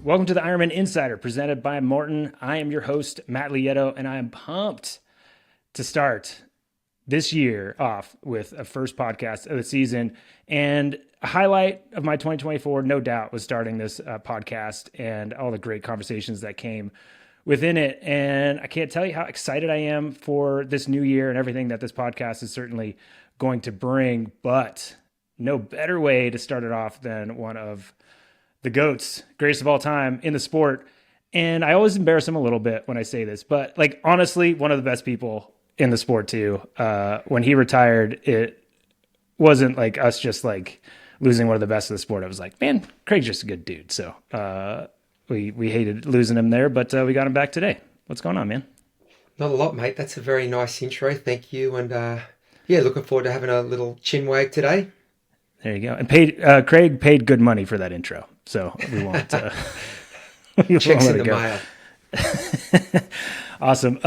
Welcome to the IRONMAN Insider presented by Maurten. I am your host, Matt Lieto, and I am pumped to start this year off with a first podcast of the season. And a highlight of my 2024, no doubt, was starting this podcast and all the great conversations that came within it. And I can't tell you how excited I am for this new year and everything that this podcast is certainly going to bring. But no better way to start it off than one of the GOATs, greatest of all time in the sport. And I always embarrass him a little bit when I say this, but like, honestly, one of the best people in the sport too. When he retired, it wasn't like us just like losing one of the best of the sport. I was like, man, Craig's just a good dude. So we hated losing him there, but we got him back today. What's going on, man? Not a lot, mate. That's a very nice intro. Thank you. And yeah, looking forward to having a little chin wag today. There you go. And Craig paid good money for that intro. So we won't. Checks in the mail. Awesome.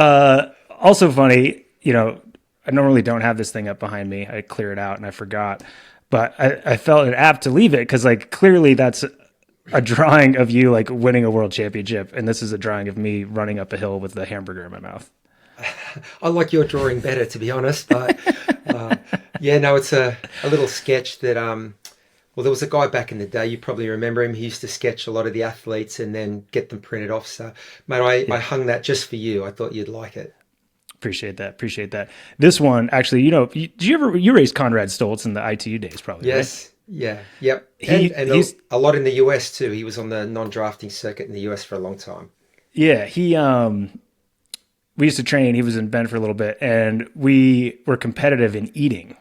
Also funny, I normally don't have this thing up behind me. I clear it out and I forgot, but I felt it apt to leave it because like clearly that's a drawing of you like winning a world championship, and this is a drawing of me running up a hill with the hamburger in my mouth. I like your drawing better, to be honest, but yeah, no, it's a little sketch that well, there was a guy back in the day, you probably remember him. He used to sketch a lot of the athletes and then get them printed off. So, mate, I hung that just for you. I thought you'd like it. Appreciate that. This one, actually, you raced Conrad Stoltz in the ITU days, probably, yes. Right? Yeah. Yep. And he's a lot in the US too. He was on the non-drafting circuit in the US for a long time. Yeah. We used to train. He was in Bend for a little bit, and we were competitive in eating.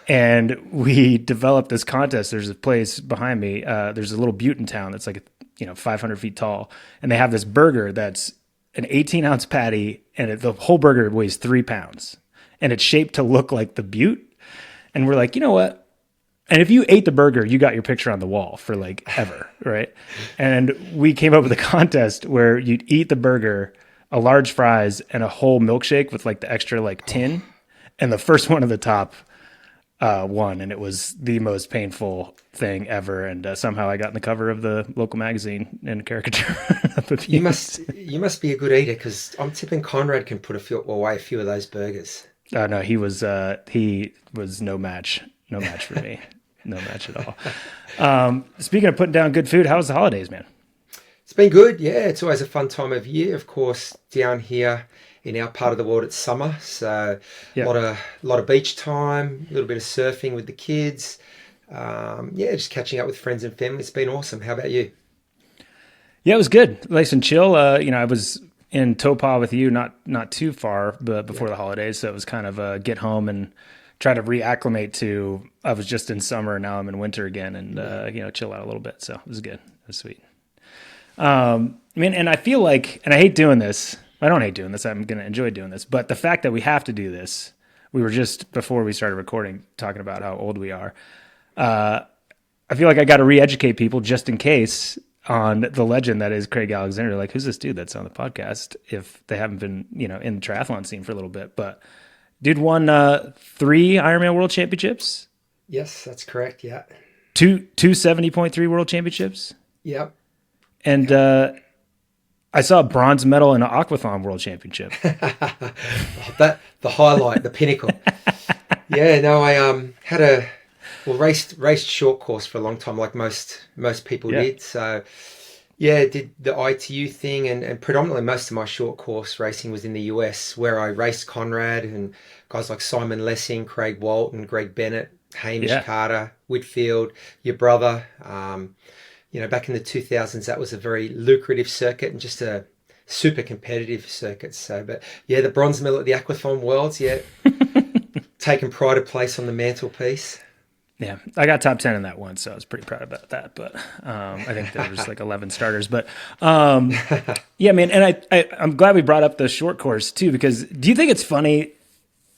And we developed this contest. There's a place behind me. There's a little butte in town that's like, 500 feet tall. And they have this burger that's an 18-ounce patty, and the whole burger weighs 3 pounds. And it's shaped to look like the butte. And we're like, you know what? And if you ate the burger, you got your picture on the wall for like ever, right? And we came up with a contest where you'd eat the burger, a large fries, and a whole milkshake with like the extra like tin. And the first one at the top won, and it was the most painful thing ever. And somehow I got in the cover of the local magazine in a caricature. You must be a good eater, because I'm tipping Conrad can put away a few of those burgers. No, he was no match for me, no match at all. Speaking of putting down good food, how was the holidays, man? It's been good. Yeah, it's always a fun time of year. Of course, down here in our part of the world, it's summer, so yep. a lot of beach time, a little bit of surfing with the kids. Yeah, just catching up with friends and family. It's been awesome. How about you? Yeah, it was good, nice and chill. I was in Topah with you, not too far, but before the holidays, so it was kind of get home and try to reacclimate to. I was just in summer, now I'm in winter again, and chill out a little bit. So it was good. It was sweet. And I feel like, and I hate doing this. I don't hate doing this. I'm going to enjoy doing this. But the fact that we have to do this, we were just, before we started recording, talking about how old we are. I feel like I got to re-educate people just in case on the legend that is Craig Alexander. Like, who's this dude that's on the podcast if they haven't been, in the triathlon scene for a little bit. But dude won 3 Ironman World Championships. Yes, that's correct. Yeah. Two 70.3 World Championships. Yep. And I saw a bronze medal in an aquathon world championship. The highlight, the pinnacle. Yeah, no, I raced short course for a long time, like most people did. So yeah, did the ITU thing, and predominantly most of my short course racing was in the US, where I raced Conrad and guys like Simon Lessing, Craig Walton, Greg Bennett, Hamish Carter, Whitfield, your brother. Back in the 2000s, that was a very lucrative circuit and just a super competitive circuit. So, but yeah, the bronze medal at the Aquathon Worlds, taking pride of place on the mantelpiece. Yeah, I got top 10 in that one, so I was pretty proud about that. But I think there was like 11 starters. But yeah, man, and I'm glad we brought up the short course too, because do you think it's funny?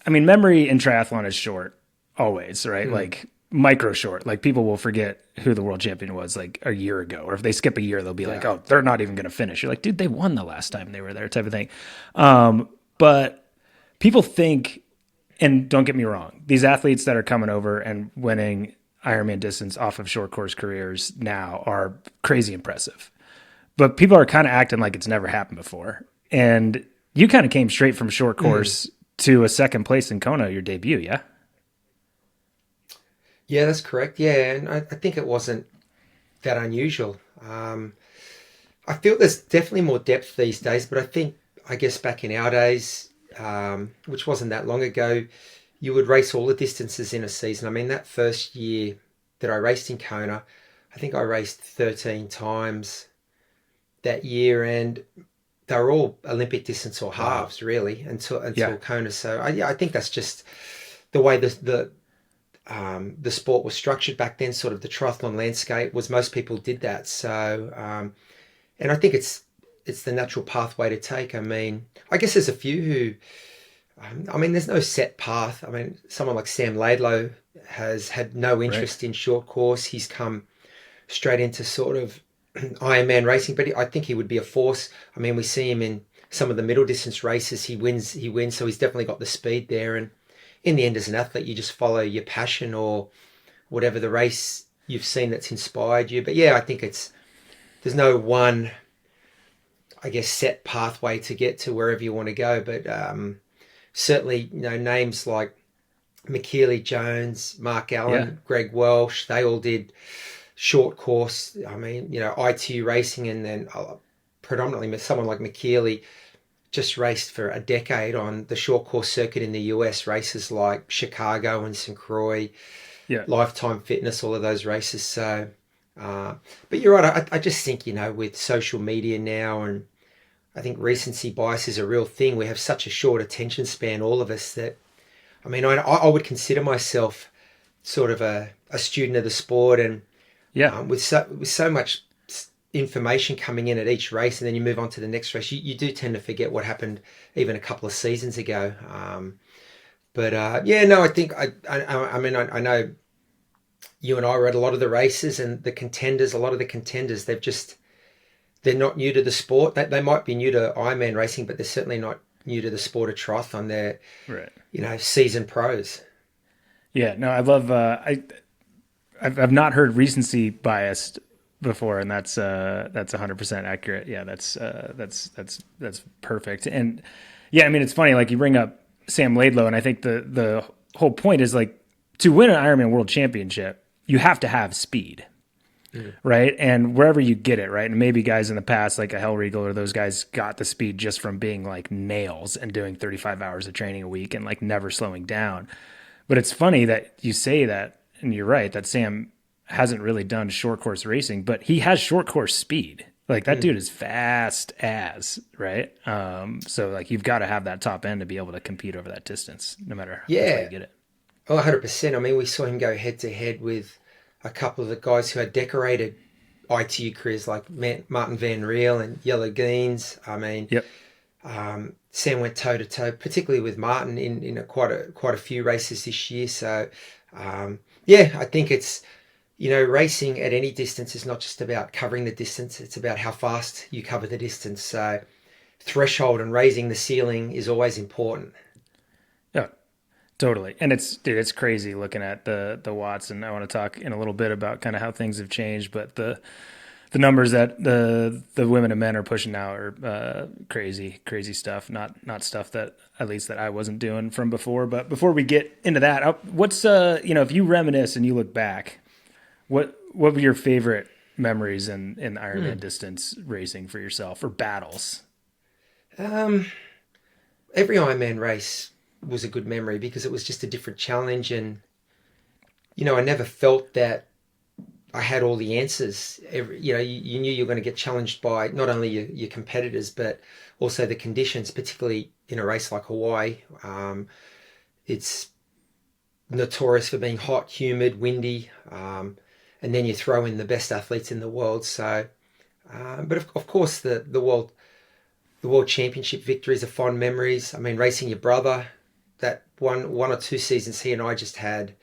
I mean, memory in triathlon is short always, right? Like micro short. Like people will forget who the world champion was like a year ago, or if they skip a year, they'll be like, oh, they're not even going to finish. You're like, dude, they won the last time they were there, type of thing. But people think, and don't get me wrong, these athletes that are coming over and winning Ironman distance off of short course careers now are crazy impressive. but people are kind of acting like it's never happened before. And you kind of came straight from short course to a second place in Kona, your debut, yeah? Yeah, that's correct. Yeah, and I think it wasn't that unusual. I feel there's definitely more depth these days, but I guess back in our days, which wasn't that long ago, you would race all the distances in a season. I mean, that first year that I raced in Kona, I think I raced 13 times that year, and they were all Olympic distance or Wow. halves, really, Yeah. until Kona. So I think that's just the way the sport was structured back then. Sort of the triathlon landscape was most people did that. So and I think it's the natural pathway to take. I mean, I guess there's a few who. I mean, there's no set path. I mean, someone like Sam Laidlow has had no Right. interest in short course. He's come straight into sort of Ironman racing, but I think he would be a force. I mean, we see him in some of the middle distance races. He wins. He wins. So he's definitely got the speed there. And in the end, as an athlete, you just follow your passion or whatever the race you've seen that's inspired you. But yeah, I think there's no one, I guess, set pathway to get to wherever you want to go. But certainly, names like McKeely Jones, Mark Yeah. Allen, Greg Welsh, they all did short course. I mean, ITU racing, and then predominantly someone like McKeely just raced for a decade on the short course circuit in the US, races like Chicago and St. Croix, Yeah. Lifetime Fitness, all of those races. So, but you're right. I just think, with social media now, and I think recency bias is a real thing. We have such a short attention span, all of us, that, I mean, I would consider myself sort of a student of the sport, and Yeah. with so much information coming in at each race, and then you move on to the next race, you do tend to forget what happened even a couple of seasons ago. But yeah, no, I think I mean, I know you and I were at a lot of the races, and a lot of the contenders, they're not new to the sport. They might be new to Ironman racing, but they're certainly not new to the sport of triathlon. They're, Right. seasoned pros. Yeah. No, I love, I've not heard recency biased before, and that's 100% accurate. Yeah. That's perfect. And yeah, I mean, it's funny, like you bring up Sam Laidlow, and I think the whole point is like to win an Ironman World Championship, you have to have speed, Mm. right? And wherever you get it, right? And maybe guys in the past, like a Hell Regal or those guys, got the speed just from being like nails and doing 35 hours of training a week and like never slowing down. But it's funny that you say that, and you're right, that Sam hasn't really done short course racing, but he has short course speed. Like that Mm. dude is fast as, right? So like you've got to have that top end to be able to compete over that distance, no matter which way you Yeah. get it. Oh, 100%. I mean, we saw him go head to head with a couple of the guys who had decorated ITU careers, like Maurten Van Riel and Yellow Geens. I mean, Yep. Sam went toe to toe, particularly with Maurten in quite a few races this year. So, yeah, I think it's, racing at any distance is not just about covering the distance; it's about how fast you cover the distance. So, threshold and raising the ceiling is always important. Yeah. Totally. And it's crazy looking at the watts, and I want to talk in a little bit about kind of how things have changed, but the numbers that the women and men are pushing now are crazy stuff. Not stuff that at least that I wasn't doing from before. But before we get into that, what's if you reminisce and you look back, what were your favorite memories in Ironman Hmm. distance racing for yourself, or battles? Um, every Ironman race was a good memory because it was just a different challenge, and I never felt that I had all the answers. You knew you were going to get challenged by not only your competitors, but also the conditions, particularly in a race like Hawaii. It's notorious for being hot, humid, windy, and then you throw in the best athletes in the world. So, but of course, the world championship victories are fond memories. I mean, racing your brother, that one or two seasons he and I just had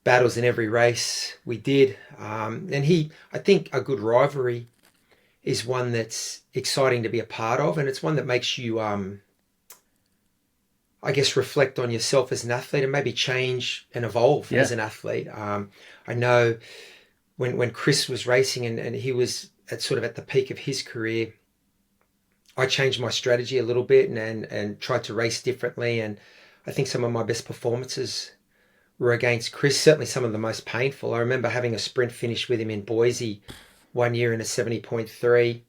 battles in every race we did. And I think a good rivalry is one that's exciting to be a part of, and it's one that makes you, I guess, reflect on yourself as an athlete and maybe change and evolve as Yeah. an athlete. I know when Chris was racing, and he was at the peak of his career, I changed my strategy a little bit and tried to race differently. And I think some of my best performances were against Chris, certainly some of the most painful. I remember having a sprint finish with him in Boise one year in a 70.3.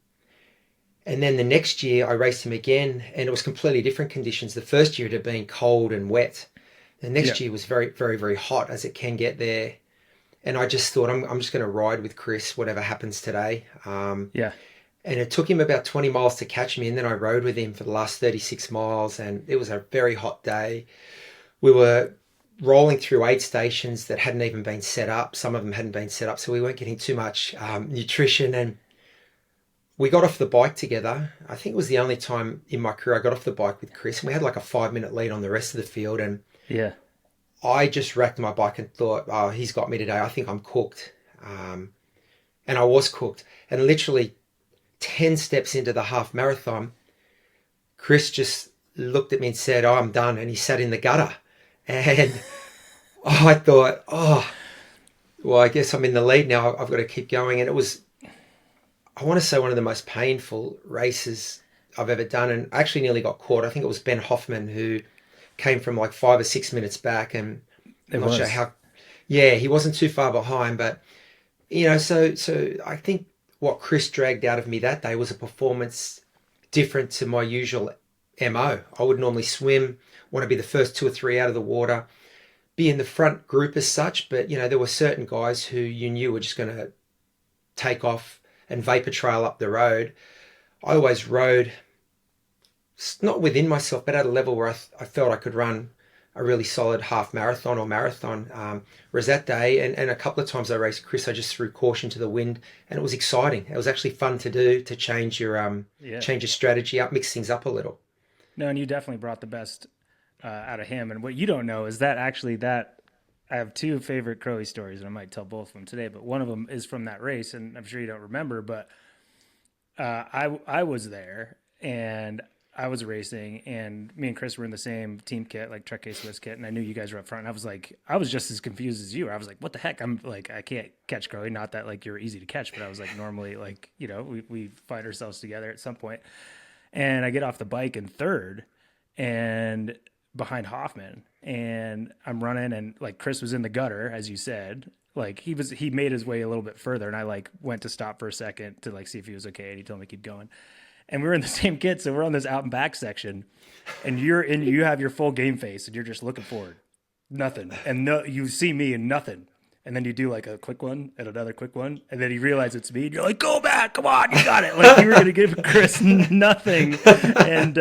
And then the next year I raced him again, and it was completely different conditions. The first year it had been cold and wet. The next year was very, very, very hot, as it can get there. And I just thought, I'm just going to ride with Chris, whatever happens today. And it took him about 20 miles to catch me. And then I rode with him for the last 36 miles. And it was a very hot day. We were rolling through aid stations that hadn't even been set up. Some of them hadn't been set up. So we weren't getting too much nutrition. And we got off the bike together. I think it was the only time in my career I got off the bike with Chris. And we had like a 5-minute lead on the rest of the field. And I just racked my bike and thought, oh, he's got me today. I think I'm cooked. And I was cooked. And literally 10 steps into the half marathon, Chris just looked at me and said, oh, I'm done. And he sat in the gutter. And I thought, oh, well, I guess I'm in the lead now. I've got to keep going. And it was, I want to say, one of the most painful races I've ever done. And I actually nearly got caught. I think it was Ben Hoffman who came from like 5 or 6 minutes back. And I'm not sure how, he wasn't too far behind. But, so I think what Chris dragged out of me that day was a performance different to my usual MO. I would normally swim, want to be the first 2 or 3 out of the water, be in the front group as such. But, there were certain guys who you knew were just going to take off and vapor trail up the road. I always rode, not within myself, but at a level where I felt I could run a really solid half marathon or marathon. Whereas that day, and a couple of times I raced Chris, I just threw caution to the wind, and it was exciting. It was actually fun to do, to change your strategy up, mix things up a little. No, and you definitely brought the best out of him. And what you don't know is that actually I have 2 favorite Crowy stories, and I might tell both of them today, but one of them is from that race, and I'm sure you don't remember, but I was there, and I was racing, and me and Chris were in the same team kit, like Trek K-Swiss kit, and I knew you guys were up front, and I was just as confused as you were. I was like, what the heck? I'm like, I can't catch Crowy. Not that like you're easy to catch, but I was like, normally, like, we find ourselves together at some point. And I get off the bike in third and behind Hoffman, and I'm running, and like Chris was in the gutter, as you said. Like he made his way a little bit further, and I like went to stop for a second to like see if he was okay, and he told me to keep going. And we were in the same kit, so we're on this out and back section, and you have your full game face, and you're just looking forward, nothing, and you see me and nothing, and then you do like a quick one and another quick one, and then you realize it's me, and you're like, go back, come on, you got it. Like you were gonna give Chris nothing, and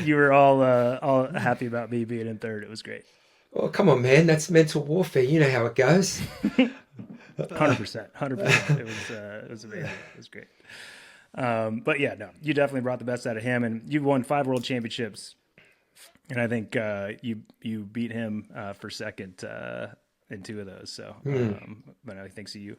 you were all happy about me being in third. It was great. Oh, come on, man, that's mental warfare. You know how it goes. 100%. It was amazing. It was great. But yeah, no, you definitely brought the best out of him, and you won 5 world championships, and I think you beat him for second in 2 of those. So, but I think so you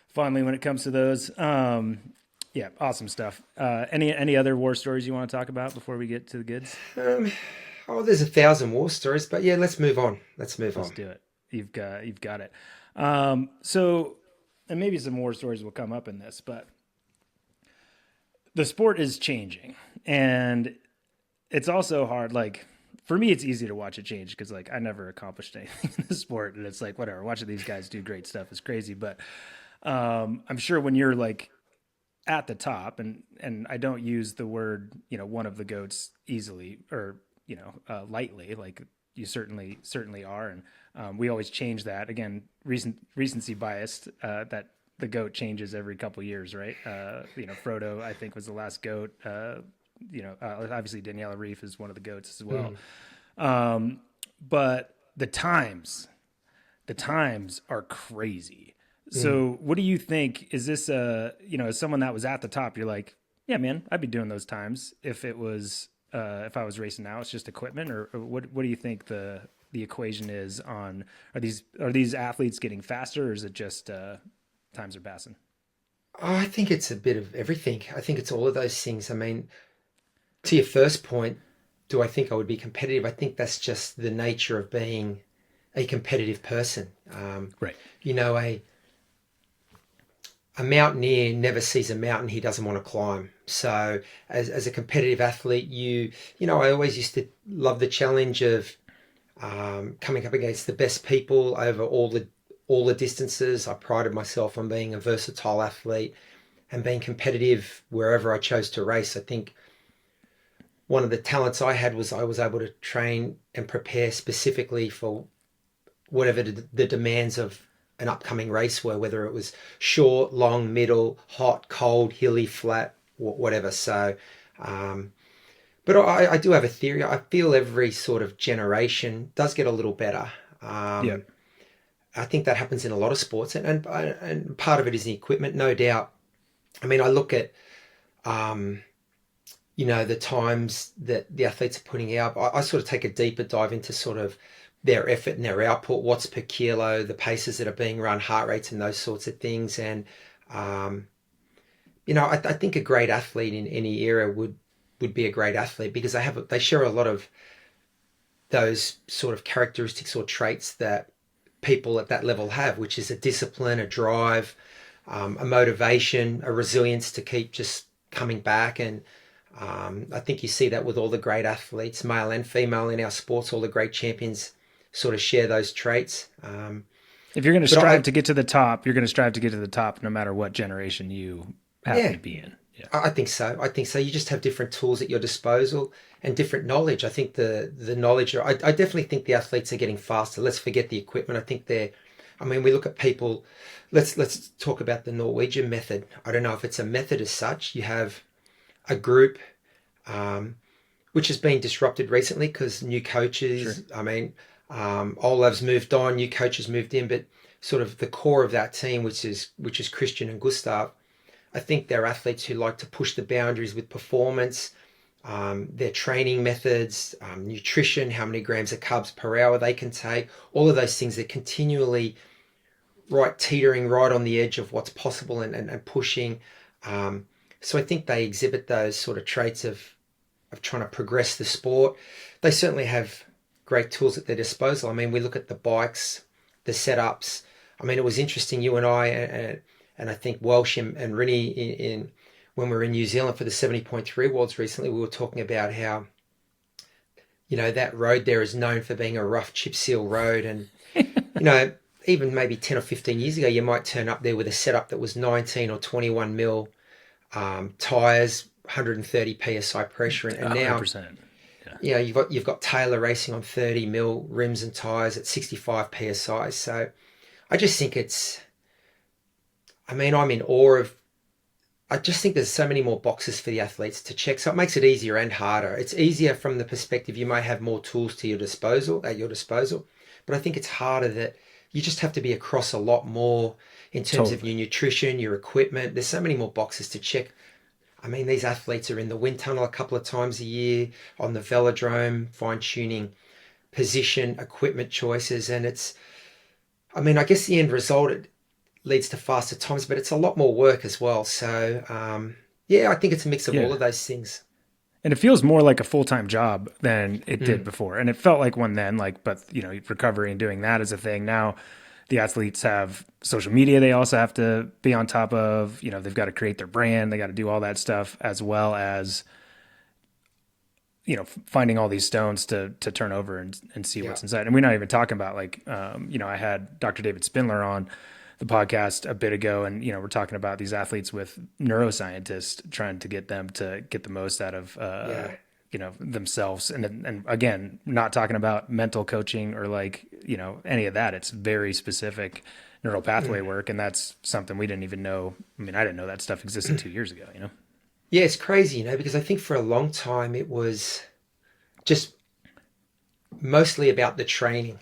finally when it comes to those. Yeah, awesome stuff. Any other war stories you want to talk about before we get to the goods? There's 1,000 war stories, but yeah, let's move on. Let's do it. You've got it. So, and maybe some more stories will come up in this, but the sport is changing, and it's also hard. Like for me, it's easy to watch it change because like I never accomplished anything in the sport, and it's like whatever. Watching these guys do great stuff is crazy, but I'm sure when you're like at the top, and I don't use the word one of the GOATs easily or lightly. Like you certainly are, and we always change that. Again, recency biased that. The GOAT changes every couple of years, right? Frodo, I think, was the last GOAT. Obviously Daniela Reef is one of the GOATs as well. But the times are crazy. So what do you think? Is this, as someone that was at the top, you're like, yeah, man, I'd be doing those times if it was, if I was racing now. It's just equipment, or what do you think the equation is on? Are these athletes getting faster, or is it just times are passing? I think it's a bit of everything. I think it's all of those things. I mean, to your first point, do I think I would be competitive? I think that's just the nature of being a competitive person. Right. a mountaineer never sees a mountain he doesn't want to climb. So as a competitive athlete, I always used to love the challenge of coming up against the best people over all the distances. I prided myself on being a versatile athlete and being competitive wherever I chose to race. I think one of the talents I had was I was able to train and prepare specifically for whatever the demands of an upcoming race were, whether it was short, long, middle, hot, cold, hilly, flat, whatever. So, but I do have a theory. I feel every sort of generation does get a little better. Yeah. I think that happens in a lot of sports, and part of it is the equipment, no doubt. I mean, I look at the times that the athletes are putting out. I sort of take a deeper dive into sort of their effort and their output, watts per kilo, the paces that are being run, heart rates, and those sorts of things. And I think a great athlete in any era would be a great athlete because they share a lot of those sort of characteristics or traits that people at that level have, which is a discipline, a drive, a motivation, a resilience to keep just coming back. And I think you see that with all the great athletes, male and female in our sports. All the great champions sort of share those traits. If you're going to strive to get to the top, you're going to strive to get to the top no matter what generation you happen to be in. Yeah. I think so. You just have different tools at your disposal and different knowledge. I think the knowledge, I definitely think the athletes are getting faster. Let's forget the equipment. I think we look at people, let's talk about the Norwegian method. I don't know if it's a method as such. You have a group, which has been disrupted recently because new coaches, sure. Olav's moved on, new coaches moved in, but sort of the core of that team, which is Christian and Gustav, I think they're athletes who like to push the boundaries with performance, their training methods, nutrition, how many grams of carbs per hour they can take, all of those things. They're continually teetering right on the edge of what's possible and pushing. So I think they exhibit those sort of traits of trying to progress the sport. They certainly have great tools at their disposal. I mean, we look at the bikes, the setups. I mean, it was interesting, you and I, and I think Welsh and Rinny in when we were in New Zealand for the 70.3 Worlds recently, we were talking about how, that road there is known for being a rough chip seal road. And, even maybe 10 or 15 years ago, you might turn up there with a setup that was 19 or 21 mil tires, 130 psi pressure. And now, 100%. Yeah. You've got Taylor racing on 30 mil rims and tires at 65 psi. So I just think I'm in awe of, I just think there's so many more boxes for the athletes to check. So it makes it easier and harder. It's easier from the perspective you may have more tools at your disposal, but I think it's harder that you just have to be across a lot more in terms of your nutrition, your equipment. There's so many more boxes to check. I mean, these athletes are in the wind tunnel a couple of times a year, on the velodrome, fine-tuning position, equipment choices. And I guess the end result, it leads to faster times, but it's a lot more work as well. So, I think it's a mix of all of those things. And it feels more like a full-time job than it did before. And it felt like one then, but recovery and doing that is a thing. Now the athletes have social media they also have to be on top of. They've got to create their brand. They got to do all that stuff, as well as, finding all these stones to turn over and see what's inside. And we're not even talking about I had Dr. David Spindler on the podcast a bit ago, and we're talking about these athletes with neuroscientists trying to get them to get the most out of themselves, and again, not talking about mental coaching or any of that. It's very specific neural pathway work, and that's something we didn't even know. I didn't know that stuff existed 2 years ago. Yeah, it's crazy, because I think for a long time it was just mostly about the training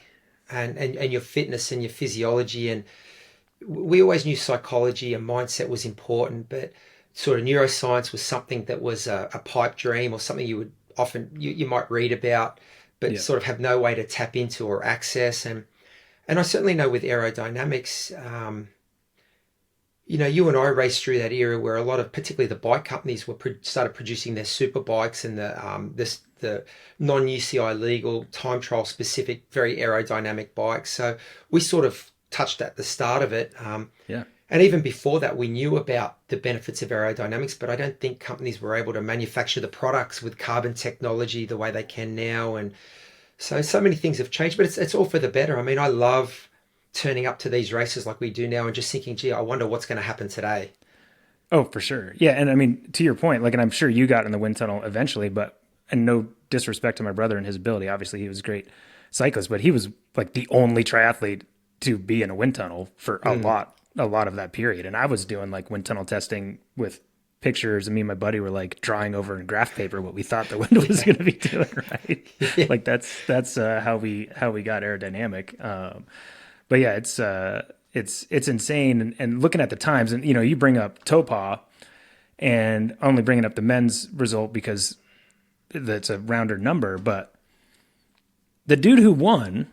and your fitness and your physiology, and we always knew psychology and mindset was important, but sort of neuroscience was something that was a pipe dream or something you would often, you might read about, but sort of have no way to tap into or access. And I certainly know with aerodynamics, you and I raced through that era where a lot of, particularly the bike companies, started producing their super bikes and the non-UCI legal, time trial specific, very aerodynamic bikes. So we sort of touched at the start of it. And even before that, we knew about the benefits of aerodynamics, but I don't think companies were able to manufacture the products with carbon technology the way they can now. And so many things have changed, but it's all for the better. I mean, I love turning up to these races like we do now and just thinking, gee, I wonder what's going to happen today. Oh, for sure. Yeah. And I mean, to your point, like, and I'm sure you got in the wind tunnel eventually, but, and no disrespect to my brother and his ability. Obviously, he was a great cyclist, but he was like the only triathlete to be in a wind tunnel for a lot of that period. And I was doing like wind tunnel testing with pictures, and me and my buddy were like drawing over in graph paper what we thought the wind was going to be doing. Right. Yeah. Like that's how we got aerodynamic. But yeah, it's insane. And looking at the times, and you bring up Topa, and only bringing up the men's result because that's a rounder number, but the dude who won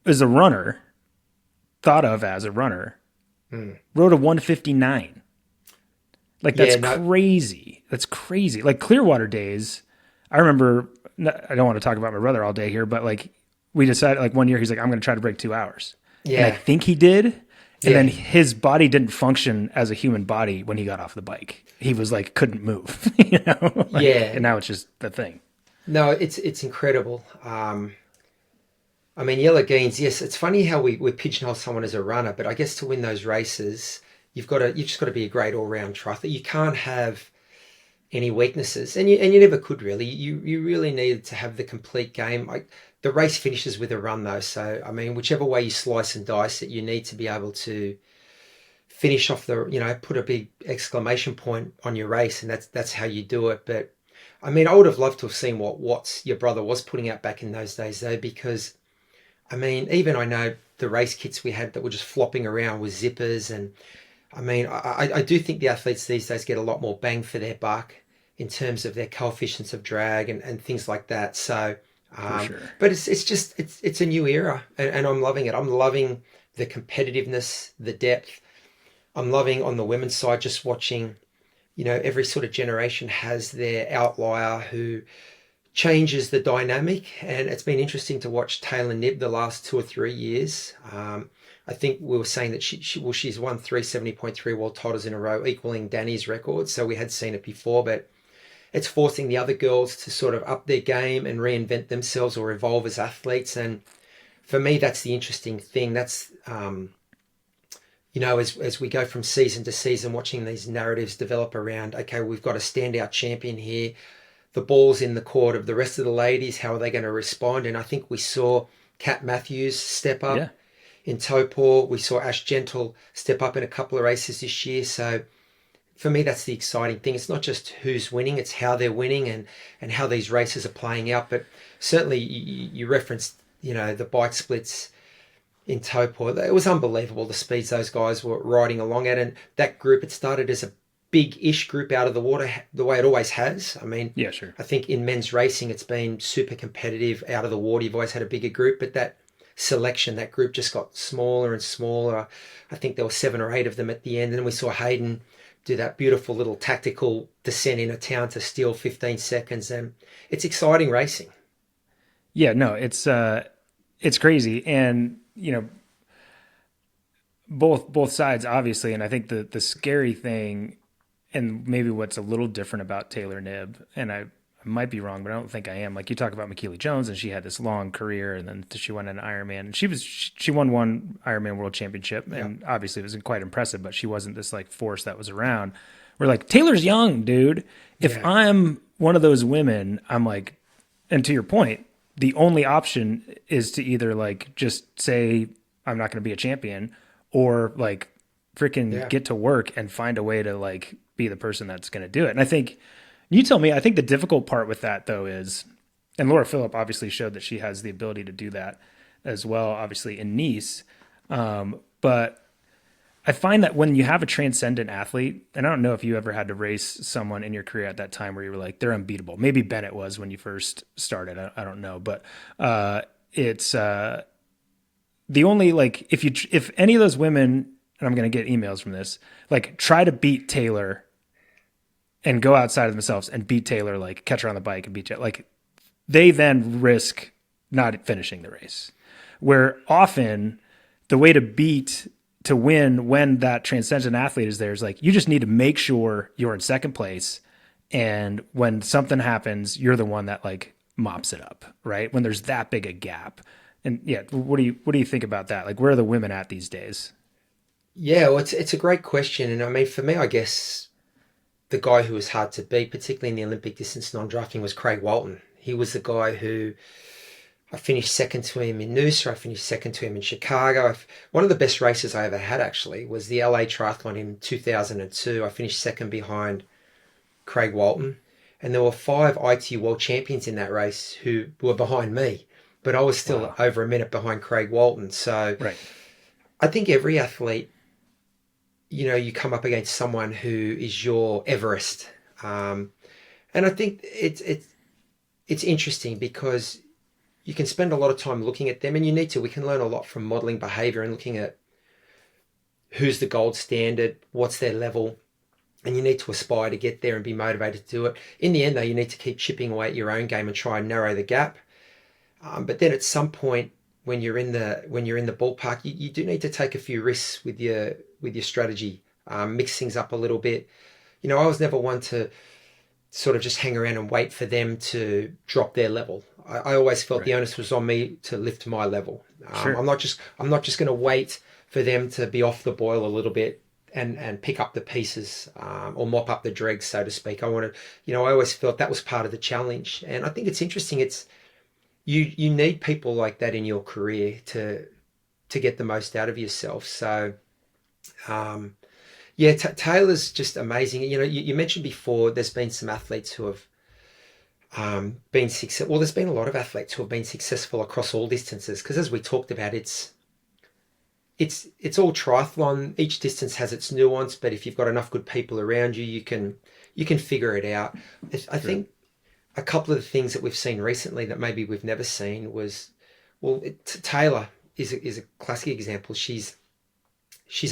is a runner, thought of as a runner, rode a 159. Like, that's crazy. That's crazy. Like, Clearwater days, I remember, I don't want to talk about my brother all day here, but like, we decided, like, one year he's like, I'm going to try to break 2 hours. Yeah. And I think he did. And then his body didn't function as a human body when he got off the bike. He was like, couldn't move, Like, and now it's just the thing. No, it's incredible. I mean, Yellow Geens, yes, it's funny how we pigeonhole someone as a runner, but I guess to win those races, you've just got to be a great all-round triathlete. You can't have any weaknesses, and you never could really. You really needed to have the complete game. The race finishes with a run though, so I mean, whichever way you slice and dice it, you need to be able to finish off put a big exclamation point on your race, and that's how you do it. But I mean, I would have loved to have seen what your brother was putting out back in those days though, because I mean, even I know the race kits we had that were just flopping around with zippers, and I mean, I do think the athletes these days get a lot more bang for their buck in terms of their coefficients of drag and things like that. So, sure. But it's a new era, and I'm loving it. I'm loving the competitiveness, the depth. I'm loving on the women's side just watching, every sort of generation has their outlier who changes the dynamic, and it's been interesting to watch Taylor Knibb the last 2 or 3 years. I think we were saying that she's won 370.3 world titles in a row, equaling Danny's record. So we had seen it before, but it's forcing the other girls to sort of up their game and reinvent themselves or evolve as athletes. And for me, that's the interesting thing. That's, as we go from season to season, watching these narratives develop around, okay, we've got a standout champion here. The ball's in the court of the rest of the ladies. How are they going to respond? And I think we saw Kat Matthews step up in Topor. We saw Ash Gentle step up in a couple of races this year. So for me, that's the exciting thing. It's not just who's winning, it's how they're winning and how these races are playing out. But certainly you referenced, the bike splits in Topor. It was unbelievable the speeds those guys were riding along at. And that group, it started as a big-ish group out of the water, the way it always has. I mean, yeah, sure. I think in men's racing, it's been super competitive out of the water. You've always had a bigger group, but that selection, that group just got smaller and smaller. I think there were 7 or 8 of them at the end. And then we saw Hayden do that beautiful little tactical descent in a town to steal 15 seconds. And it's exciting racing. Yeah, no, it's crazy. And, both sides, obviously. And I think the scary thing, and maybe what's a little different about Taylor Knibb, and I might be wrong, but I don't think I am. Like, you talk about McKeely Jones, and she had this long career, and then she went an Ironman, and she won one Ironman World Championship, and obviously it was quite impressive, but she wasn't this like force that was around. We're like, Taylor's young, dude. If I'm one of those women, I'm like, and to your point, the only option is to either like just say I'm not going to be a champion, or like freaking get to work and find a way to like be the person that's going to do it. And I think, you tell me, I think the difficult part with that though is, and Laura Phillip obviously showed that she has the ability to do that as well, obviously in Nice. But I find that when you have a transcendent athlete, and I don't know if you ever had to race someone in your career at that time where you were like, they're unbeatable. Maybe Bennett was when you first started. I don't know, but it's the only, like, if any of those women, and I'm going to get emails from this, like try to beat Taylor and go outside of themselves and beat Taylor, like catch her on the bike and beat Taylor, like they then risk not finishing the race. Where often the way to beat to win when that transcendent athlete is there is like, you just need to make sure you're in second place. And when something happens, you're the one that like mops it up, right? When there's that big a gap. And yeah, what do you think about that? Like, where are the women at these days? Yeah, well, it's a great question, and I mean, for me, I guess the guy who was hard to beat, particularly in the Olympic distance non-drafting, was Craig Walton. He was the guy who I finished second to him in Noosa. I finished second to him in Chicago. One of the best races I ever had actually was the LA Triathlon in 2002. I finished second behind Craig Walton, and there were 5 ITU world champions in that race who were behind me, but I was still over a minute behind Craig Walton. So Right. I think every athlete, you come up against someone who is your Everest. And I think it's interesting because you can spend a lot of time looking at them, and you need to. We can learn a lot from modeling behavior and looking at who's the gold standard, what's their level, and you need to aspire to get there and be motivated to do it. In the end, though, you need to keep chipping away at your own game and try and narrow the gap. But then at some point, when you're in the ballpark, you do need to take a few risks with your strategy, mix things up a little bit. I was never one to sort of just hang around and wait for them to drop their level. I always felt the onus was on me to lift my level. Sure. I'm not just going to wait for them to be off the boil a little bit and pick up the pieces or mop up the dregs, so to speak. I always felt that was part of the challenge, and I think it's interesting. You need people like that in your career to get the most out of yourself. So, Taylor's just amazing. You mentioned before there's been some athletes who have been successful. Well, there's been a lot of athletes who have been successful across all distances because, as we talked about, it's all triathlon. Each distance has its nuance, but if you've got enough good people around you, you can figure it out. I think a couple of the things that we've seen recently that maybe we've never seen was, Taylor is a classic example. She's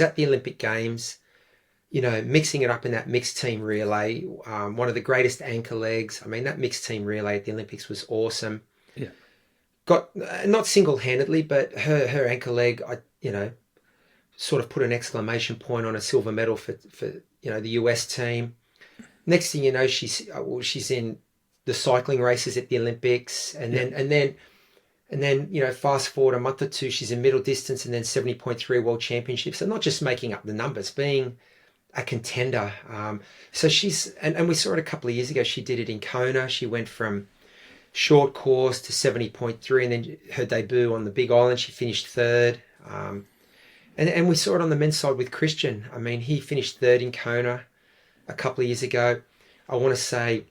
at the Olympic Games, mixing it up in that mixed team relay. One of the greatest anchor legs. I mean, that mixed team relay at the Olympics was awesome. Yeah. Got not single-handedly, but her anchor leg, sort of put an exclamation point on a silver medal for the US team. Next thing you know, she's in the cycling races at the Olympics, and then fast forward a month or two, she's in middle distance, and then 70.3 World Championships. And not just making up the numbers, being a contender. So she's and we saw it a couple of years ago. She did it in Kona. She went from short course to 70.3, and then her debut on the Big Island, she finished third. And we saw it on the men's side with Christian. I mean, he finished third in Kona a couple of years ago. I want to say,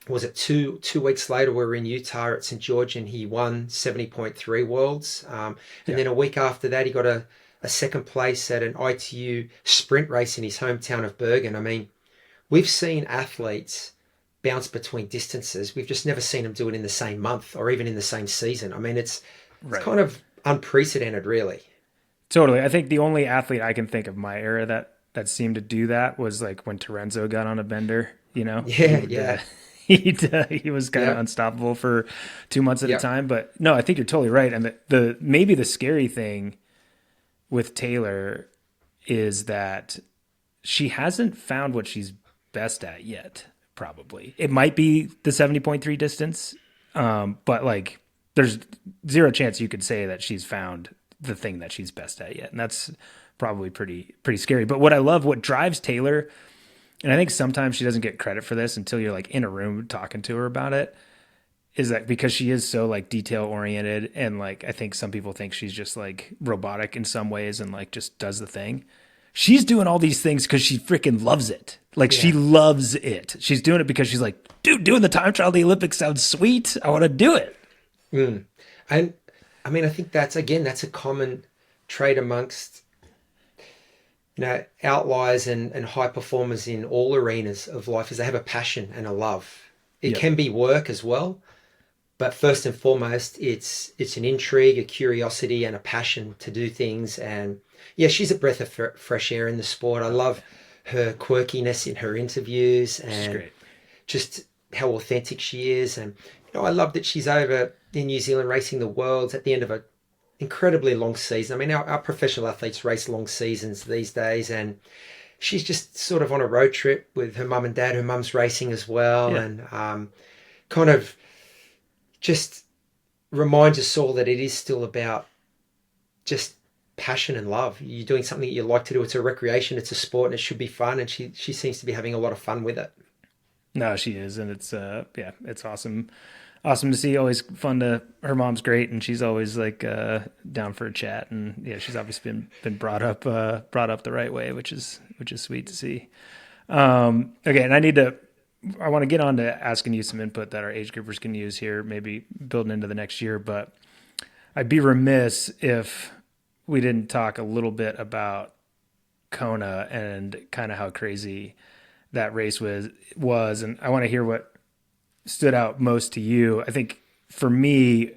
was it two weeks later, we were in Utah at St. George, and he won 70.3 Worlds. And then a week after that, he got a second place at an ITU sprint race in his hometown of Bergen. I mean, we've seen athletes bounce between distances. We've just never seen them do it in the same month or even in the same season. I mean, it's kind of unprecedented, really. Totally. I think the only athlete I can think of my era that seemed to do that was like when Terenzo got on a bender, Yeah. He was kind of unstoppable for 2 months at a time. But no, I think you're totally right. And the maybe the scary thing with Taylor is that she hasn't found what she's best at yet. Probably it might be the 70.3 distance, but like there's zero chance you could say that she's found the thing that she's best at yet, and that's probably pretty scary. But what drives Taylor, and I think sometimes she doesn't get credit for this until you're like in a room talking to her about it, is that because she is so like detail oriented, and like I think some people think she's just like robotic in some ways and like just does the thing. She's doing all these things because she freaking loves it. Like she loves it. She's doing it because she's like, dude, doing the time trial at the Olympics sounds sweet. I want to do it. And I mean, I think that's a common trait amongst outliers and high performers in all arenas of life, is they have a passion and a love. It can be work as well, but first and foremost, it's an intrigue, a curiosity, and a passion to do things. And she's a breath of fresh air in the sport. I love her quirkiness in her interviews and just how authentic she is. And I love that she's over in New Zealand racing the Worlds at the end of a incredibly long season. I mean, our professional athletes race long seasons these days, and she's just sort of on a road trip with her mum and dad. Her mum's racing as well, Yeah. and kind of just reminds us all that it is still about just passion and love. You're doing something that you like to do. It's a recreation, it's a sport, and it should be fun. And she seems to be having a lot of fun with it. No, she is, and it's yeah, it's awesome. Awesome to see. Always fun to. Her mom's great, and she's always like down for a chat. And yeah, she's obviously been brought up the right way, which is sweet to see. Okay, and I want to get on to asking you some input that our age groupers can use here, maybe building into the next year. But I'd be remiss if we didn't talk a little bit about Kona and kind of how crazy that race was. And I want to hear what stood out most to you. I think for me,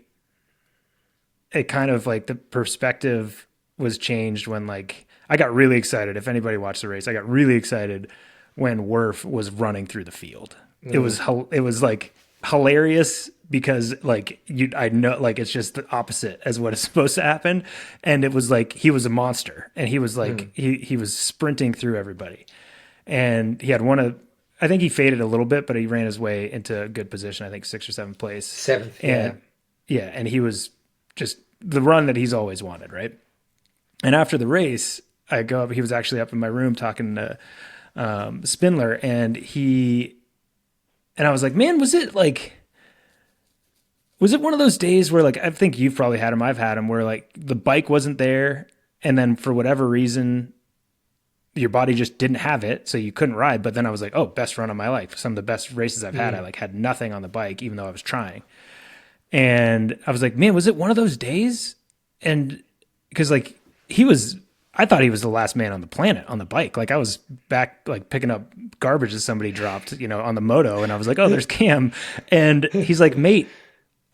it kind of like the perspective was changed when like I got really excited. If anybody watched the race, I got really excited when Werf was running through the field. It was like hilarious because like I know like it's just the opposite as what is supposed to happen, and it was like he was a monster, and he was like he was sprinting through everybody, and he had I think he faded a little bit, but he ran his way into a good position. I think 6th or 7th place. 7th, and yeah, and he was just the run that he's always wanted, right? And after the race, I go up. He was actually up in my room talking to Spindler, and I was like, man, was it one of those days where like I think you've probably had them, I've had them, where like the bike wasn't there, and then for whatever reason your body just didn't have it, so you couldn't ride. But then I was like, oh, best run of my life. Some of the best races I've had, I like had nothing on the bike, even though I was trying. And I was like, man, was it one of those days? And because like I thought he was the last man on the planet on the bike. Like I was back like picking up garbage that somebody dropped, on the moto, and I was like, oh, there's Cam. And he's like, mate,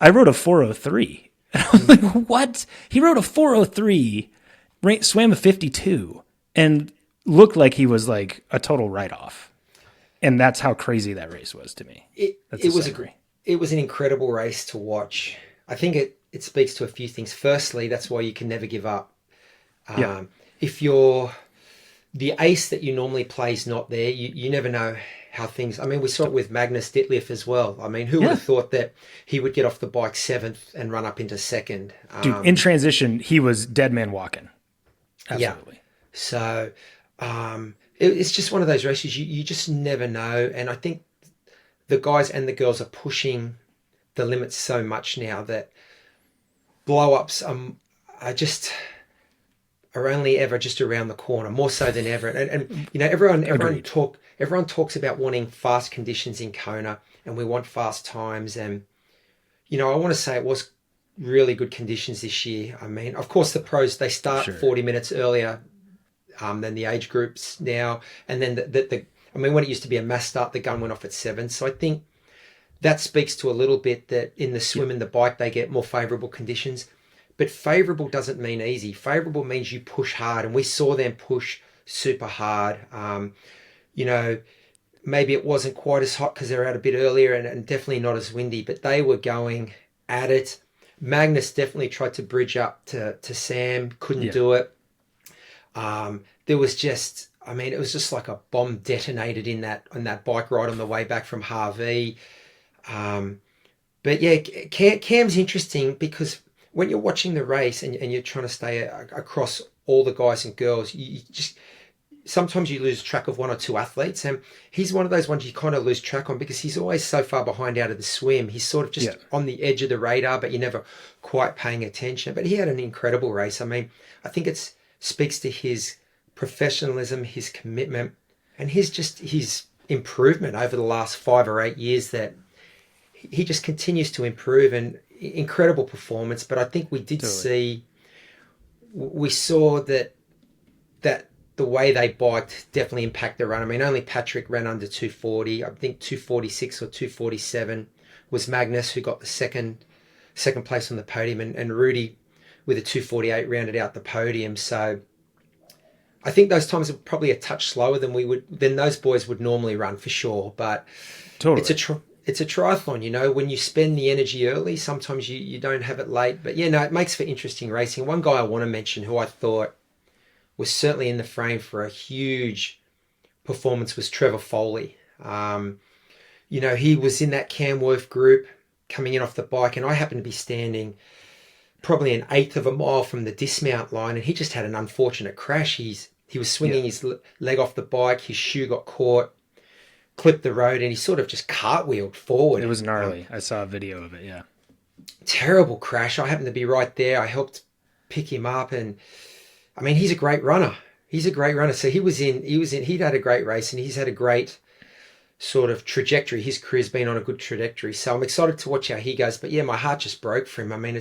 I rode a 403. And I was like, what? He rode a 403, swam a 52, and looked like he was like a total write-off. And that's how crazy that race was to me. It was an incredible race to watch. I think it speaks to a few things. Firstly, that's why you can never give up. If the ace that you normally play is not there, you never know how things. I mean, we saw it with Magnus Ditlev as well. I mean, who would have thought that he would get off the bike 7th and run up into 2nd? Dude, in transition, he was dead man walking. Absolutely. Yeah. So it's just one of those races you just never know. And I think the guys and the girls are pushing the limits so much now that blow-ups are only ever just around the corner, more so than ever. And everyone talks about wanting fast conditions in Kona, and we want fast times. And I want to say it was really good conditions this year. I mean, of course, the pros, they start 40 minutes earlier than the age groups now. And then when it used to be a mass start, the gun went off at 7. So I think that speaks to a little bit that in the swim and the bike, they get more favourable conditions. But favourable doesn't mean easy. Favourable means you push hard, and we saw them push super hard. Maybe it wasn't quite as hot because they were out a bit earlier, and definitely not as windy, but they were going at it. Magnus definitely tried to bridge up to Sam, couldn't do it. There was just, it was just like a bomb detonated on that bike ride on the way back from Harvey. But yeah, Cam's interesting because when you're watching the race and you're trying to stay across all the guys and girls, you just sometimes you lose track of one or two athletes, and he's one of those ones you kind of lose track on because he's always so far behind out of the swim. He's sort of just on the edge of the radar, but you're never quite paying attention. But he had an incredible race. I think it speaks to his professionalism, his commitment, and his improvement over the last 5 or 8 years, that he just continues to improve. And incredible performance. But I think we saw that the way they biked definitely impacted the run. Only Patrick ran under 240. I think 246 or 247 was Magnus, who got the second place on the podium, and Rudy with a 248 rounded out the podium. So I think those times are probably a touch slower than those boys would normally run, for sure. But totally. it's a triathlon, you know, when you spend the energy early, sometimes you don't have it late. But yeah, no, it makes for interesting racing. One guy I want to mention who I thought was certainly in the frame for a huge performance was Trevor Foley. You know, he was in that Camworth group coming in off the bike, and I happened to be standing probably an eighth of a mile from the dismount line, and he just had an unfortunate crash. He was swinging his leg off the bike, his shoe got caught, clipped the road, and he sort of just cartwheeled forward. It was gnarly. I saw a video of it. Yeah. Terrible crash. I happened to be right there. I helped pick him up, and I mean, he's a great runner. He's a great runner. So he'd had a great race, and he's had a great sort of trajectory. His career's been on a good trajectory. So I'm excited to watch how he goes. But yeah, my heart just broke for him. I mean,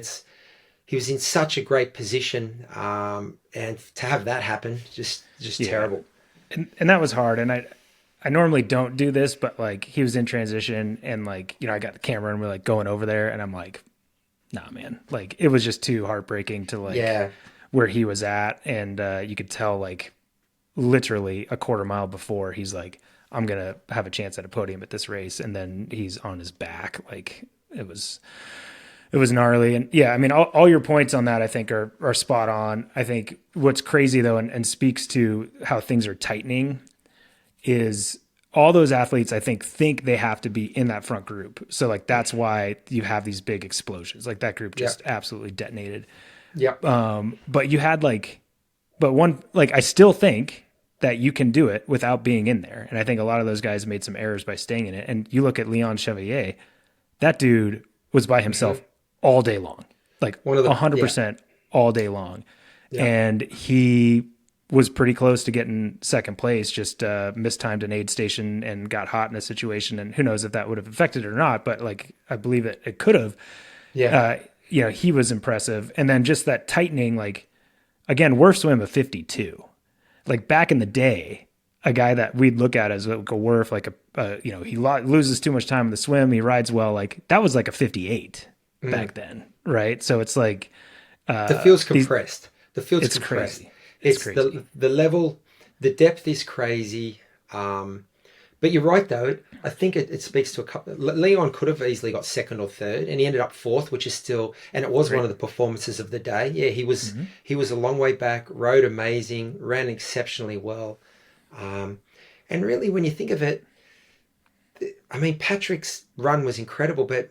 he was in such a great position, and to have that happen, just terrible. And that was hard. And I normally don't do this, but like he was in transition, and like, you know, I got the camera and we're like going over there, and I'm like, nah, man, like it was just too heartbreaking to like where he was at. And you could tell like literally a quarter mile before he's like, I'm going to have a chance at a podium at this race. And then he's on his back. Like it was gnarly. And yeah, I mean, all your points on that, I think are spot on. I think what's crazy though, and speaks to how things are tightening, is all those athletes, I think they have to be in that front group. So like, that's why you have these big explosions. Like that group just absolutely detonated. Yep. But you had I still think that you can do it without being in there. And I think a lot of those guys made some errors by staying in it. And you look at Leon Chevalier, that dude was by himself all day long, like 100% all day long. Yeah. And he was pretty close to getting second place, just mistimed an aid station and got hot in a situation. And who knows if that would have affected it or not, but like, I believe it could have. Yeah. You know, he was impressive. And then just that tightening, like, again, Worf swam a 52. Like back in the day, a guy that we'd look at as like a Worf, like you know, he loses too much time in the swim, he rides well, like that was like a 58 back then, right? So it's like the field's compressed. The field's compressed. Crazy. It's crazy. The level, the depth is crazy. But you're right, though. I think it speaks to a couple. Leon could have easily got second or third, and he ended up fourth, which is still, and it was one of the performances of the day. Yeah, he was a long way back, rode amazing, ran exceptionally well. And really, when you think of it, I mean, Patrick's run was incredible, but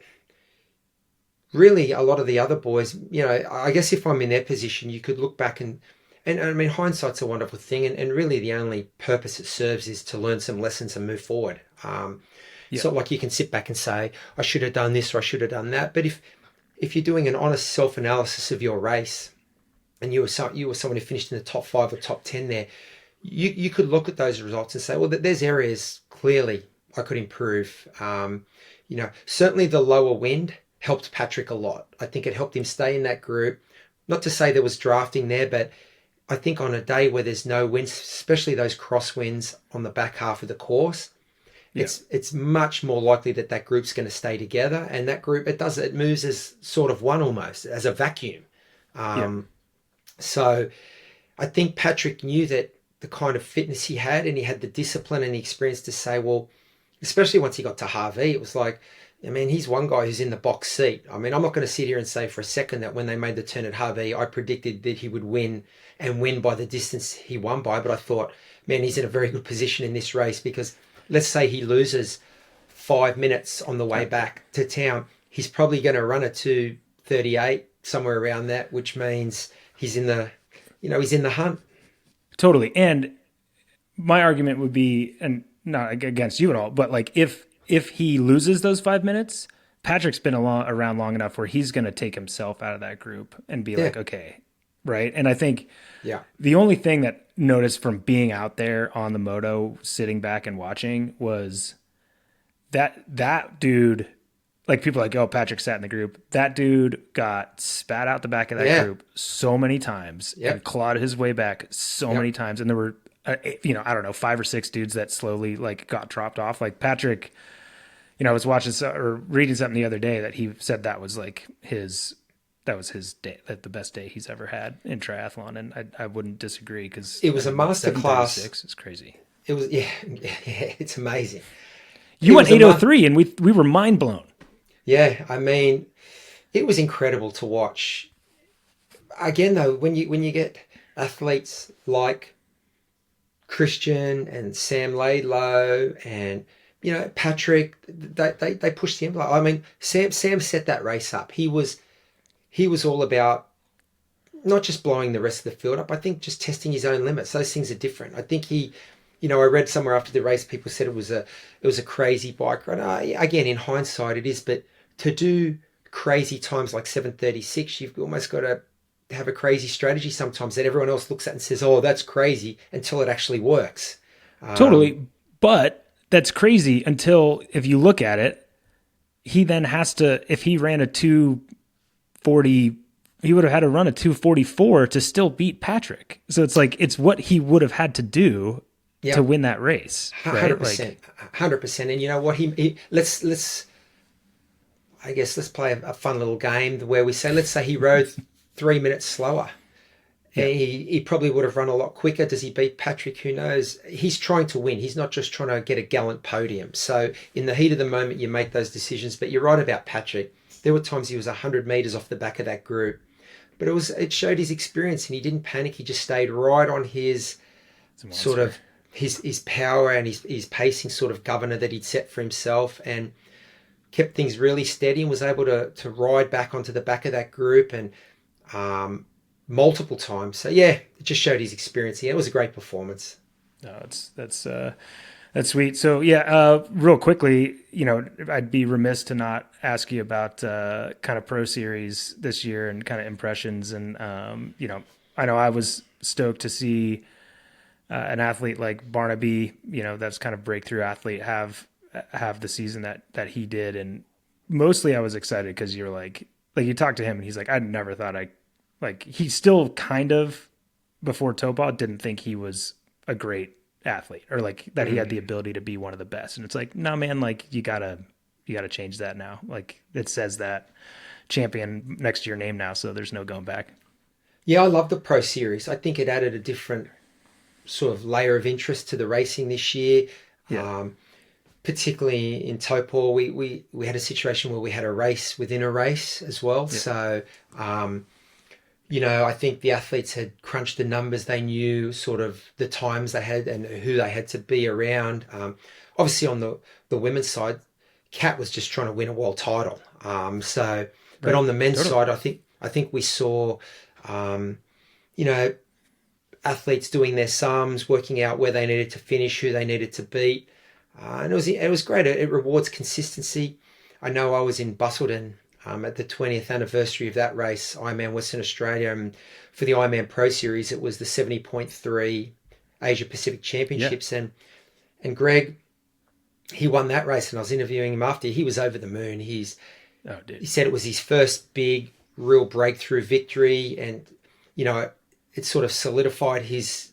really a lot of the other boys, you know, I guess if I'm in their position, you could look back and I mean, hindsight's a wonderful thing, and really the only purpose it serves is to learn some lessons and move forward. It's not like you can sit back and say, I should have done this or I should have done that. But if you're doing an honest self-analysis of your race, and you were someone who finished in the top 5 or top 10 there, you could look at those results and say, well, there's areas clearly I could improve. You know, certainly the lower wind helped Patrick a lot. I think it helped him stay in that group. Not to say there was drafting there, but I think on a day where there's no winds, especially those crosswinds on the back half of the course, it's much more likely that group's going to stay together, and that group it moves as sort of one, almost as a vacuum. So I think Patrick knew that the kind of fitness he had, and he had the discipline and the experience to say, well, especially once he got to Harvey, it was like, I mean, he's one guy who's in the box seat. I mean, I'm not going to sit here and say for a second that when they made the turn at Harvey, I predicted that he would win by the distance he won by. But I thought, man, he's in a very good position in this race, because let's say he loses 5 minutes on the way back to town. He's probably going to run a 2:38, somewhere around that, which means he's in the hunt. Totally. And my argument would be, and not against you at all, but like if he loses those 5 minutes, Patrick's been around long enough where he's going to take himself out of that group and be like, okay, right? And I think the only thing that noticed from being out there on the moto, sitting back and watching, was that dude, like people are like, oh, Patrick sat in the group. That dude got spat out the back of that group so many times and clawed his way back so many times. And there were, I don't know, 5 or 6 dudes that slowly like got dropped off. Like Patrick, I was watching or reading something the other day that he said that was like his day, that the best day he's ever had in triathlon. And I wouldn't disagree, because it was a masterclass. It's crazy. It was, it's amazing. You went 8:03 and we were mind blown. Yeah, I mean, it was incredible to watch. Again, though, when you get athletes like Christian and Sam Laidlow and Patrick, they pushed the envelope. I mean, Sam set that race up. He was all about not just blowing the rest of the field up. I think just testing his own limits. Those things are different. I think I read somewhere after the race, people said it was a crazy bike ride. Again, in hindsight, it is, but to do crazy times like 7:36, you've almost got to have a crazy strategy sometimes that everyone else looks at and says, "Oh, that's crazy," until it actually works. Totally, but that's crazy until if you look at it, he then has to. If he ran a 2:40. He would have had to run a 2:44 to still beat Patrick. So it's like, it's what he would have had to do to win that race. 100%. 100%. And you know what? Let's play a fun little game where we say, let's say he rode 3 minutes slower. Yeah. He probably would have run a lot quicker. Does he beat Patrick? Who knows? He's trying to win. He's not just trying to get a gallant podium. So in the heat of the moment, you make those decisions. But you're right about Patrick. There were times he was 100 meters off the back of that group. But it showed his experience, and he didn't panic. He just stayed right on his sort of his power and his pacing sort of governor that he'd set for himself, and kept things really steady, and was able to ride back onto the back of that group and multiple times. So yeah, it just showed his experience. Yeah, it was a great performance. No, that's sweet. So yeah, real quickly, I'd be remiss to not ask you about kind of Pro Series this year and kind of impressions. And I know I was stoked to see an athlete like Barnaby, that's kind of breakthrough athlete, have the season that he did. And mostly I was excited because you're like you talked to him and he's like, I never thought he still kind of before Topa didn't think he was a great athlete or like that he had the ability to be one of the best. And it's like, no, man, like you gotta change that now. Like it says that champion next to your name now, so there's no going back. Yeah, I love the Pro Series. I think it added a different sort of layer of interest to the racing this year. Yeah. Particularly in Topor, we had a situation where we had a race within a race as well. Yeah. So I think the athletes had crunched the numbers. They knew sort of the times they had and who they had to be around. Obviously, on the women's side, Kat was just trying to win a world title. But on the men's side, I think we saw, athletes doing their sums, working out where they needed to finish, who they needed to beat, and it was great. It rewards consistency. I know I was in Busselton at the 20th anniversary of that race, Ironman Western Australia, and for the Ironman Pro Series, it was the 70.3 Asia Pacific Championships, and Greg, he won that race, and I was interviewing him after. He was over the moon. He said it was his first big, real breakthrough victory, and it sort of solidified his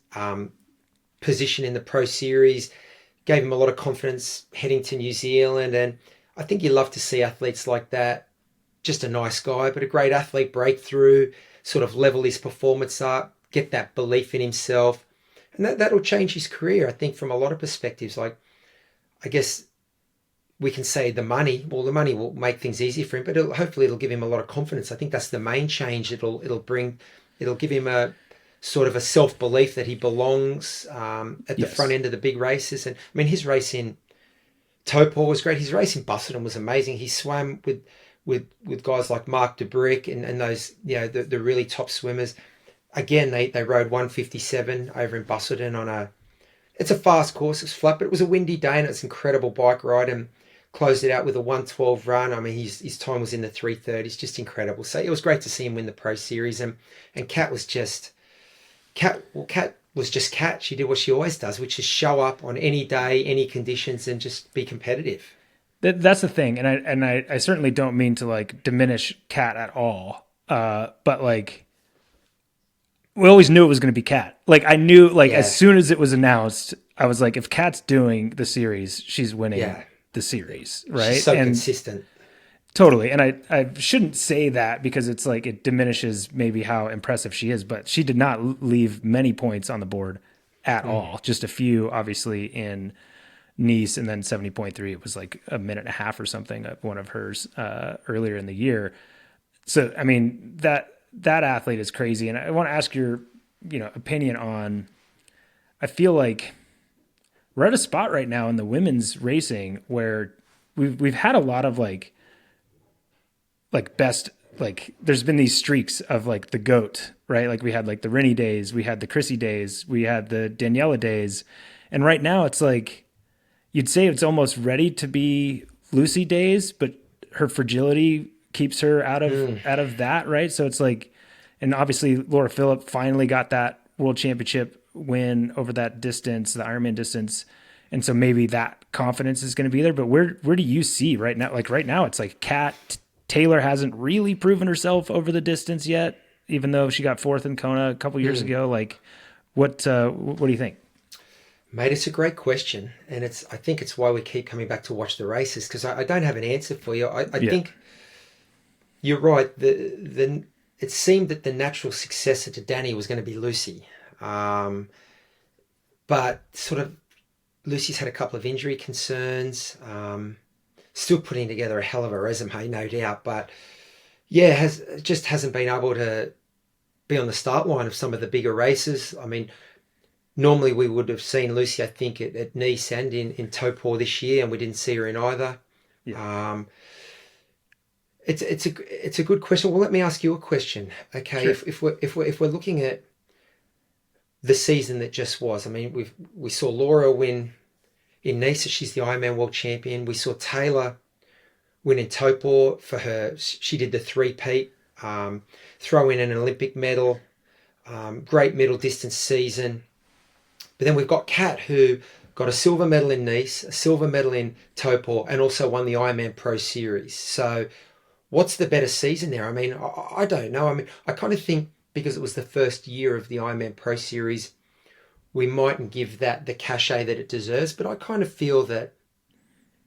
position in the Pro Series, gave him a lot of confidence heading to New Zealand, and I think you love to see athletes like that. Just a nice guy, but a great athlete, breakthrough, sort of level his performance up, get that belief in himself. And that'll change his career, I think, from a lot of perspectives. Like, I guess we can say the money will make things easier for him, but hopefully it'll give him a lot of confidence. I think that's the main change it'll give him a sort of a self-belief that he belongs at the front end of the big races. And I mean, his race in Topor was great. His race in Busselton was amazing. He swam with guys like Mark DeBrick and those, the really top swimmers. Again, they rode 157 over in Busselton it's a fast course, it's flat, but it was a windy day and it's an incredible bike ride, and closed it out with a 112 run. I mean, his time was in the 330s, just incredible. So it was great to see him win the Pro Series, and Kat was just Kat. She did what she always does, which is show up on any day, any conditions, and just be competitive. That's the thing, and I certainly don't mean to like diminish Kat at all, but like we always knew it was going to be Kat. Like I knew, as soon as it was announced, I was like, if Kat's doing the series, she's winning the series, right? She's so consistent. Totally, and I shouldn't say that because it's like it diminishes maybe how impressive she is, but she did not leave many points on the board at all. Just a few, obviously, in Nice, and then 70.3. It was like a minute and a half or something of one of hers earlier in the year. So, I mean, that athlete is crazy. And I want to ask your, opinion on, I feel like we're at a spot right now in the women's racing where we've had a lot of best, like there's been these streaks of like the GOAT, right? Like we had like the Rennie days, we had the Chrissy days, we had the Daniela days. And right now it's like, you'd say it's almost ready to be Lucy days, but her fragility keeps her out of that, right? So it's like, and obviously Laura Phillip finally got that world championship win over that distance, the Ironman distance. And so maybe that confidence is going to be there. But where do you see right now? Like right now, it's like Kat Taylor hasn't really proven herself over the distance yet, even though she got fourth in Kona a couple years ago. Like, what do you think? Mate, it's a great question, and I think it's why we keep coming back to watch the races, because I don't have an answer for you. I think you're right. It seemed that the natural successor to Danny was going to be Lucy, but sort of Lucy's had a couple of injury concerns. Still putting together a hell of a resume, no doubt, but yeah, just hasn't been able to be on the start line of some of the bigger races. I mean, normally we would have seen Lucy, I think, at Nice and in Topor this year, and we didn't see her in either. Yeah. It's a good question. Well, let me ask you a question. Okay, sure. If we're looking at the season that just was, I mean, we saw Laura win in Nice. She's the Ironman World Champion. We saw Taylor win in Topor for her. She did the three-peat, throw in an Olympic medal, great middle distance season. But then we've got Kat, who got a silver medal in Nice, a silver medal in Topor, and also won the Ironman Pro Series. So what's the better season there? I mean, I don't know. I mean, I kind of think because it was the first year of the Ironman Pro Series, we mightn't give that the cachet that it deserves. But I kind of feel that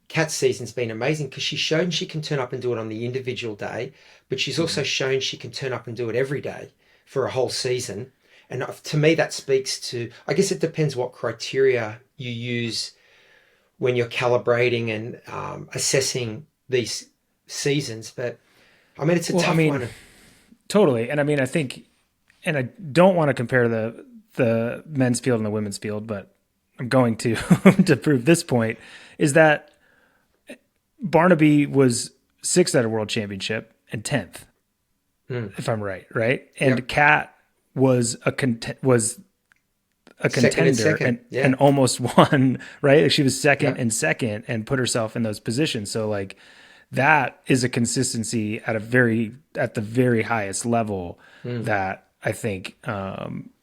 Kat's season's been amazing because she's shown she can turn up and do it on the individual day, but she's also shown she can turn up and do it every day for a whole season. And to me, that speaks to, I guess it depends what criteria you use when you're calibrating and assessing these seasons. But I mean, it's a tough one. Totally. And I mean, I think, and I don't want to compare the men's field and the women's field, but I'm going to to prove this point, is that Barnaby was 6th at a world championship and 10th, if I'm right? And Kat was a contender and almost won, right? She was second and second and put herself in those positions. So like that is a consistency at the very highest level that I think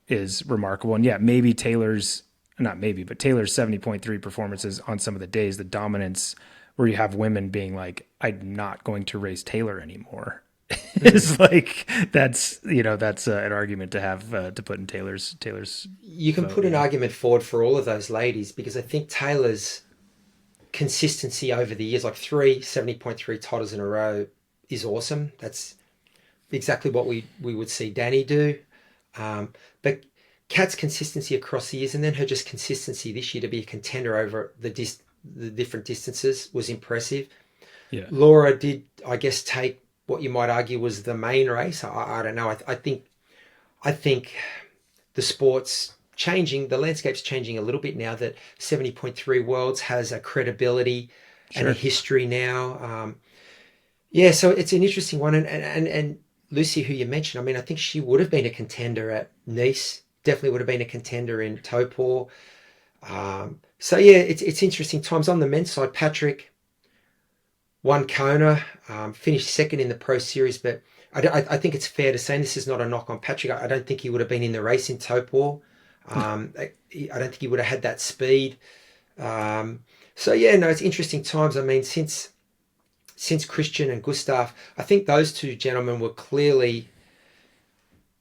is remarkable. And yeah, maybe Taylor's 70.3 performances on some of the days, the dominance where you have women being like, I'm not going to race Taylor anymore. It's like that's an argument to have to put in Taylor's. You can put an argument forward for all of those ladies, because I think Taylor's consistency over the years, like 3 70.3 titles in a row, is awesome. That's exactly what we would see Danny do. But Kat's consistency across the years, and then her just consistency this year to be a contender over the different distances, was impressive. Yeah. Laura did, I guess, take what you might argue was the main race. I don't know. I think the sport's changing. The landscape's changing a little bit now that 70.3 Worlds has a credibility and a history now. So it's an interesting one. And Lucy, who you mentioned, I mean, I think she would have been a contender at Nice. Definitely would have been a contender in Topor. It's interesting times. On the men's side, Patrick won Kona, finished second in the Pro Series, but I think it's fair to say, and this is not a knock on Patrick, I don't think he would have been in the race in Topor. I don't think he would have had that speed. It's interesting times. I mean, since Christian and Gustav, I think those two gentlemen were clearly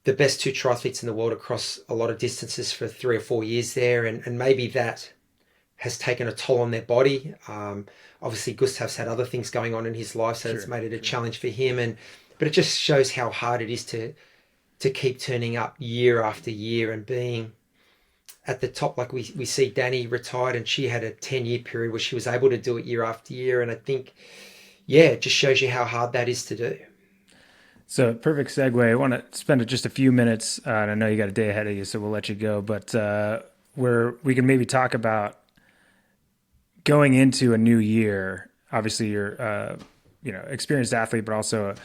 the best two triathletes in the world across a lot of distances for 3 or 4 years there, and maybe that has taken a toll on their body. Obviously, Gustav's had other things going on in his life, so it's made it a challenge for him. But it just shows how hard it is to keep turning up year after year and being at the top. Like we see Danny retired and she had a 10-year period where she was able to do it year after year. And I think, yeah, it just shows you how hard that is to do. So perfect segue. I want to spend just a few minutes, and I know you got a day ahead of you, so we'll let you go. But where we can maybe talk about going into a new year. Obviously, you're experienced athlete, but also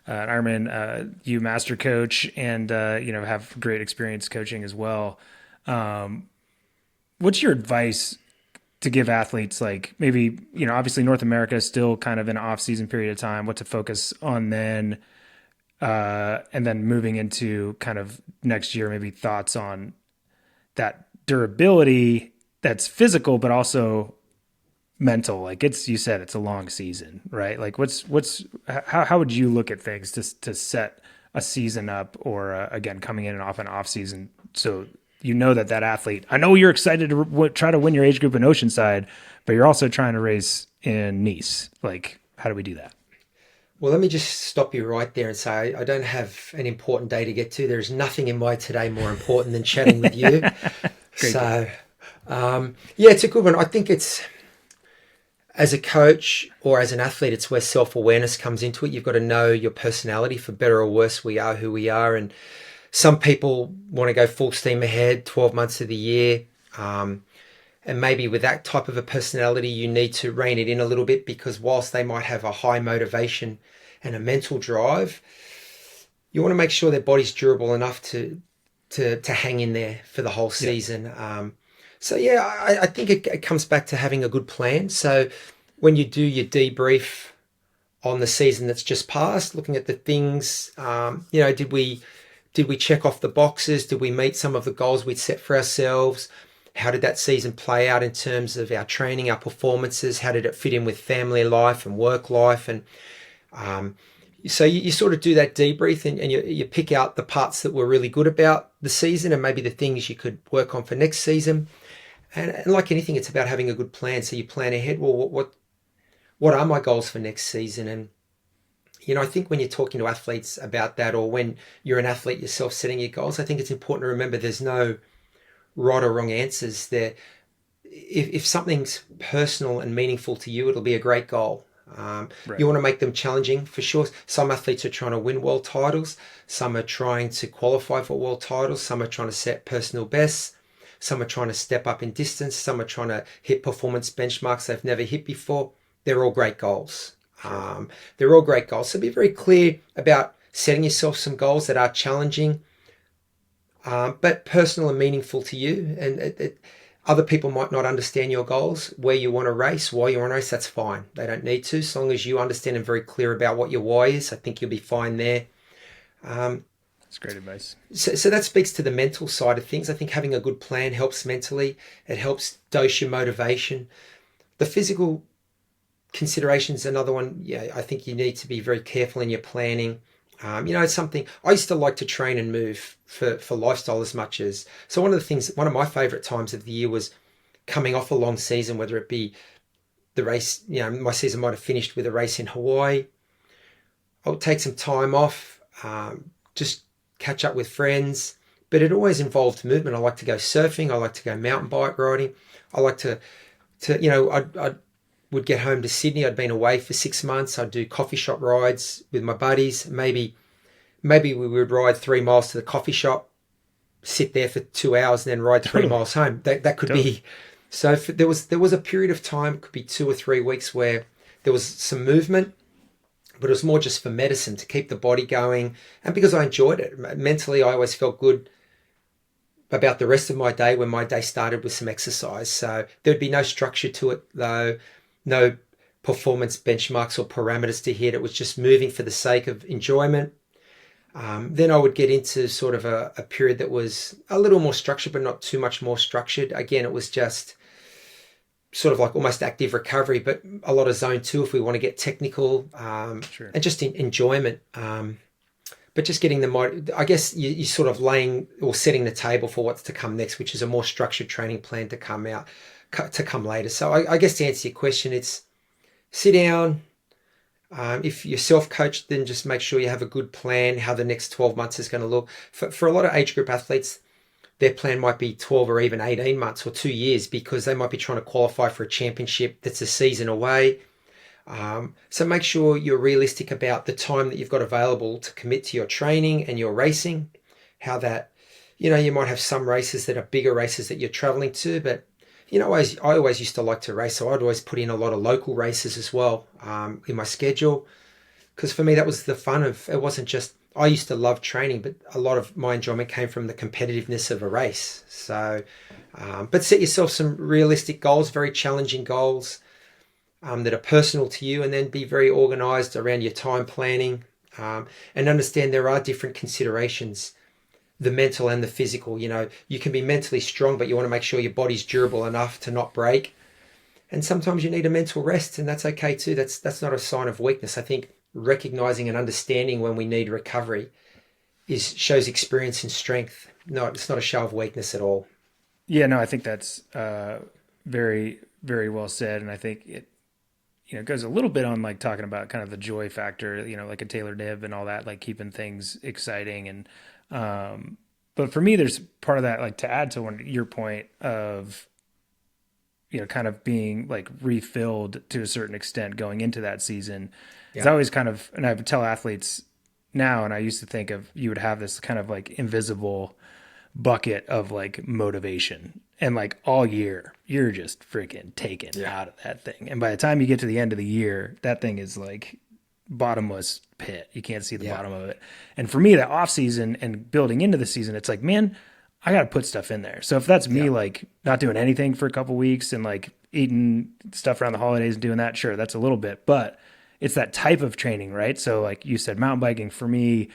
an Ironman U master coach, and have great experience coaching as well. What's your advice to give athletes, like maybe, obviously North America is still kind of an off season period of time, what to focus on then, and then moving into kind of next year, maybe thoughts on that durability that's physical, but also mental. Like you said, it's a long season, right? Like how would you look at things to set a season up, or again, coming in and off an off season? So that athlete, I know you're excited to try to win your age group in Oceanside, but you're also trying to race in Nice. Like, how do we do that? Well, let me just stop you right there and say I don't have an important day to get to. There's nothing in my today more important than chatting with you. So, it's a good one. I think it's, as a coach or as an athlete, it's where self-awareness comes into it. You've got to know your personality. For better or worse, we are who we are. And some people want to go full steam ahead 12 months of the year. And maybe with that type of a personality, you need to rein it in a little bit, because whilst they might have a high motivation and a mental drive, you want to make sure their body's durable enough to hang in there for the whole season. I think it comes back to having a good plan. So when you do your debrief on the season that's just passed, looking at the things, did we check off the boxes? Did we meet some of the goals we'd set for ourselves? How did that season play out in terms of our training, our performances? How did it fit in with family life and work life? And so you sort of do that debrief, and you pick out the parts that were really good about the season and maybe the things you could work on for next season. And like anything, it's about having a good plan. So you plan ahead. Well, what are my goals for next season? And, I think when you're talking to athletes about that, or when you're an athlete yourself setting your goals, I think it's important to remember there's no right or wrong answers there. If something's personal and meaningful to you, it'll be a great goal. Right. You want to make them challenging, for sure. Some athletes are trying to win world titles. Some are trying to qualify for world titles. Some are trying to set personal bests. Some are trying to step up in distance. Some are trying to hit performance benchmarks they've never hit before. They're all great goals. Sure. They're all great goals. So be very clear about setting yourself some goals that are challenging, but personal and meaningful to you. And other people might not understand your goals, where you want to race, why you want to race. That's fine. They don't need to. As long as you understand and very clear about what your why is, I think you'll be fine there. That's great advice. So that speaks to the mental side of things. I think having a good plan helps mentally. It helps dose your motivation. The physical considerations, another one. Yeah, I think you need to be very careful in your planning. It's something I used to like to train and move for lifestyle as much as. So one of my favorite times of the year was coming off a long season, whether it be the race, my season might have finished with a race in Hawaii. I would take some time off, just catch up with friends, but it always involved movement. I like to go surfing. I like to go mountain bike riding. I like to I would get home to Sydney. I'd been away for 6 months. I'd do coffee shop rides with my buddies. Maybe we would ride 3 miles to the coffee shop, sit there for 2 hours, and then ride 3 miles home. That could be. So there was a period of time, it could be 2 or 3 weeks, where there was some movement, but it was more just for medicine, to keep the body going. And because I enjoyed it. Mentally, I always felt good about the rest of my day when my day started with some exercise. So there'd be no structure to it, though, no performance benchmarks or parameters to hit. It was just moving for the sake of enjoyment. Then I would get into sort of a period that was a little more structured, but not too much more structured. Again, it was just sort of like almost active recovery, but a lot of zone 2 if we want to get technical, sure. And just enjoyment. But just getting I guess you sort of laying or setting the table for what's to come next, which is a more structured training plan to come later. So I guess to answer your question, it's sit down. If you're self-coached, then just make sure you have a good plan, how the next 12 months is going to look. For a lot of age group athletes, their plan might be 12 or even 18 months or 2 years, because they might be trying to qualify for a championship that's a season away. So make sure you're realistic about the time that you've got available to commit to your training and your racing. How that, you might have some races that are bigger races that you're traveling to, but I always used to like to race, so I'd always put in a lot of local races as well in my schedule, because for me that was the fun of it. Wasn't just, I used to love training, but a lot of my enjoyment came from the competitiveness of a race. So, but set yourself some realistic goals, very challenging goals that are personal to you, and then be very organized around your time planning, and understand there are different considerations, the mental and the physical. You can be mentally strong, but you want to make sure your body's durable enough to not break. And sometimes you need a mental rest, and that's okay too. That's not a sign of weakness. I think recognizing and understanding when we need recovery shows experience and strength. No, it's not a show of weakness at all. Yeah, no, I think that's very, very well said. And I think it goes a little bit on like talking about kind of the joy factor, like a Taylor Knibb and all that, like keeping things exciting. And, but for me, there's part of that, like to add to your point of, kind of being like refilled to a certain extent going into that season. It's always kind of, and I would tell athletes now, and I used to think of, you would have this kind of like invisible bucket of like motivation, and like all year you're just freaking taken out of that thing. And by the time you get to the end of the year, that thing is like bottomless pit. You can't see the bottom of it. And for me, that off season and building into the season, it's like, man, I got to put stuff in there. So if that's me, like not doing anything for a couple weeks and like eating stuff around the holidays and doing that, sure, that's a little bit, but it's that type of training, right? So like you said, mountain biking for me,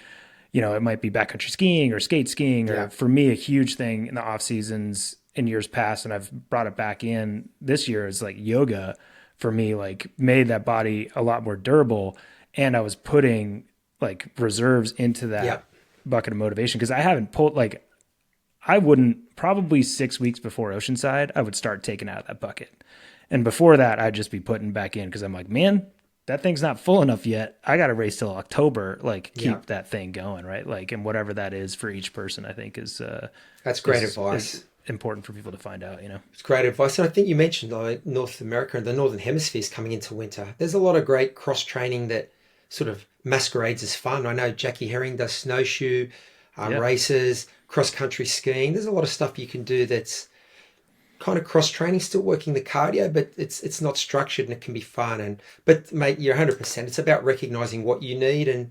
it might be backcountry skiing or skate skiing, or for me, a huge thing in the off seasons in years past, and I've brought it back in this year, is like yoga for me, like made that body a lot more durable. And I was putting like reserves into that bucket of motivation, because I haven't pulled, like I wouldn't, probably 6 weeks before Oceanside, I would start taking out of that bucket. And before that, I'd just be putting back in, because I'm like, man, that thing's not full enough yet. I got to race till October, like keep that thing going, right? Like, and whatever that is for each person, I think is that's great advice. Is important for people to find out, It's great advice. And I think you mentioned like North America and the Northern Hemisphere is coming into winter. There's a lot of great cross training that sort of masquerades as fun. I know Jackie Herring does snowshoe races, cross country skiing. There's a lot of stuff you can do that's kind of cross training, still working the cardio, but it's not structured, and it can be fun. But mate, you're 100%. It's about recognizing what you need and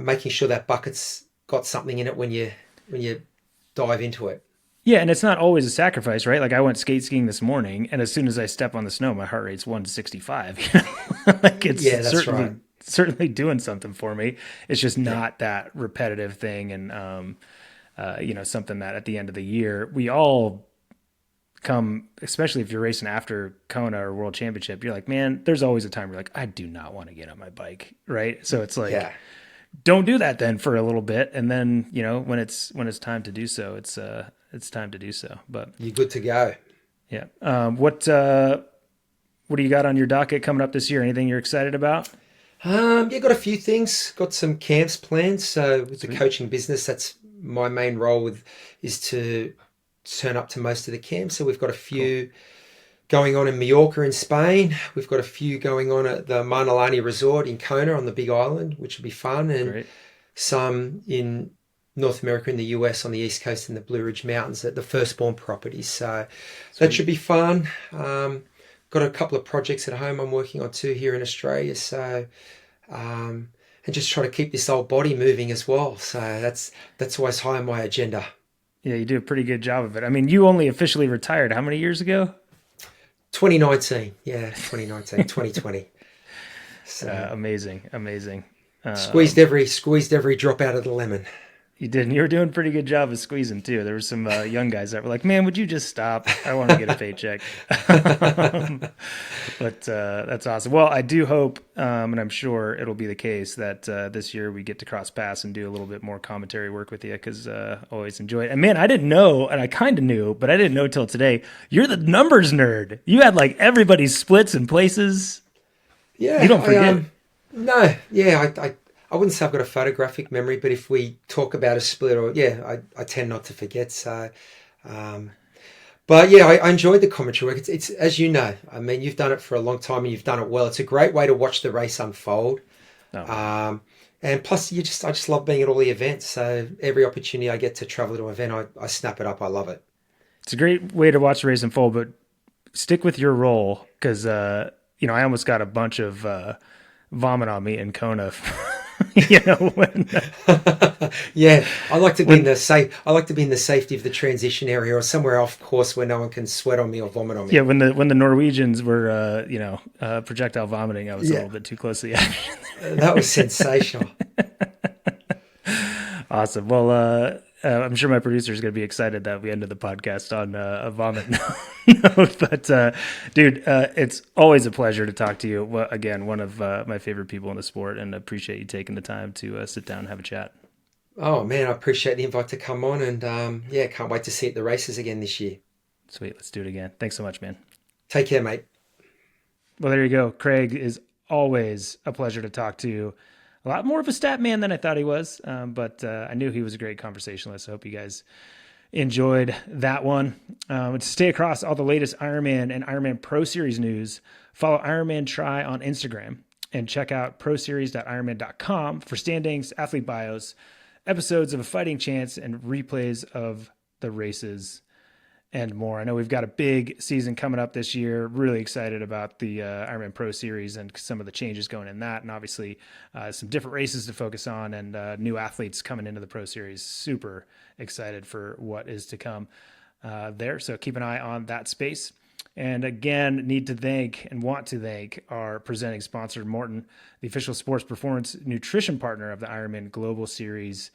making sure that bucket's got something in it when you dive into it. Yeah, and it's not always a sacrifice, right? Like I went skate skiing this morning, and as soon as I step on the snow, my heart rate's 165. Like it's certainly doing something for me. It's just not that repetitive thing, and something that at the end of the year we all come, especially if you're racing after Kona or World Championship, you're like, man, there's always a time where you're like, I do not want to get on my bike, right? So it's like, don't do that then for a little bit, and then when it's time to do so, it's time to do so. But you're good to go. Yeah. What do you got on your docket coming up this year? Anything you're excited about? Got a few things. Got some camps planned. So with the coaching business, that's my main role is to turn up to most of the camps. So we've got a few going on in Mallorca in Spain. We've got a few going on at the Marnolani Resort in Kona on the Big Island, which will be fun, and some in North America, in the US on the East Coast in the Blue Ridge Mountains at the Firstborn properties. So that should be fun. Got a couple of projects at home I'm working on too here in Australia. So and just try to keep this old body moving as well. So that's always high on my agenda. Yeah, you do a pretty good job of it. I mean, you only officially retired how many years ago? 2019. Yeah, 2019, 2020. So amazing. Squeezed every drop out of the lemon. You did, and you were doing a pretty good job of squeezing too. There were some young guys that were like, man, would you just stop? I want to get a paycheck. But that's awesome. Well, I do hope, and I'm sure it'll be the case, that this year we get to cross paths and do a little bit more commentary work with you, because always enjoy it. And man, I didn't know, and I kind of knew, but I didn't know till today, you're the numbers nerd. You had like everybody's splits and places. Yeah. You don't forget. No, yeah, I wouldn't say I've got a photographic memory, but if we talk about a split, or I tend not to forget. So, um, but yeah, I enjoyed the commentary work. It's as you know, I mean, you've done it for a long time and you've done it well. It's a great way to watch the race unfold. Oh, And plus, I just love being at all the events. So every opportunity I get to travel to an event, I snap it up. I love it. it's a great way to watch the race unfold, but stick with your role because, I almost got a bunch of vomit on me in Kona. When Yeah, I like to be in the safe. I like to be in the safety of the transition area or somewhere off course where no one can sweat on me or vomit on me. yeah, when the Norwegians were projectile vomiting, I was a little bit too close to the action. That was sensational. Awesome. Well, I'm sure my producer is going to be excited that we ended the podcast on a vomit note. But, dude, it's always a pleasure to talk to you. Well, again, one of my favorite people in the sport, and appreciate you taking the time to sit down and have a chat. Oh man, I appreciate the invite to come on, and can't wait to see you at the races again this year. Sweet. Let's do it again. Thanks so much, man. Take care, mate. Well, there you go. Craig is always a pleasure to talk to. A lot more of a stat man than I thought he was, but I knew he was a great conversationalist. I hope you guys enjoyed that one. To stay across all the latest Ironman and Ironman Pro Series news, follow Ironman Try on Instagram and check out proseries.ironman.com for standings, athlete bios, episodes of A Fighting Chance, and replays of the races and more. I know we've got a big season coming up this year. Really excited about the Ironman Pro Series and some of the changes going in that, and obviously some different races to focus on and new athletes coming into the Pro Series. Super excited for what is to come there. So keep an eye on that space. And again, need to thank and want to thank our presenting sponsor, Maurten, the official sports performance nutrition partner of the Ironman Global Series,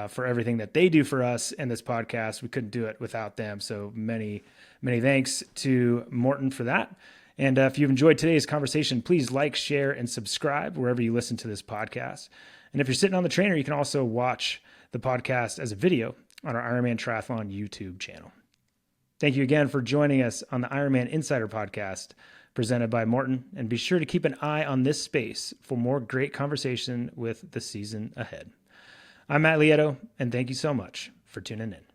for everything that they do for us and this podcast. We couldn't do it without them. So many, many thanks to Maurten for that. And if you've enjoyed today's conversation, please like, share, and subscribe wherever you listen to this podcast. And if you're sitting on the trainer, you can also watch the podcast as a video on our Ironman Triathlon YouTube channel. Thank you again for joining us on the Ironman Insider podcast presented by Maurten. And be sure to keep an eye on this space for more great conversation with the season ahead. I'm Matt Lieto, and thank you so much for tuning in.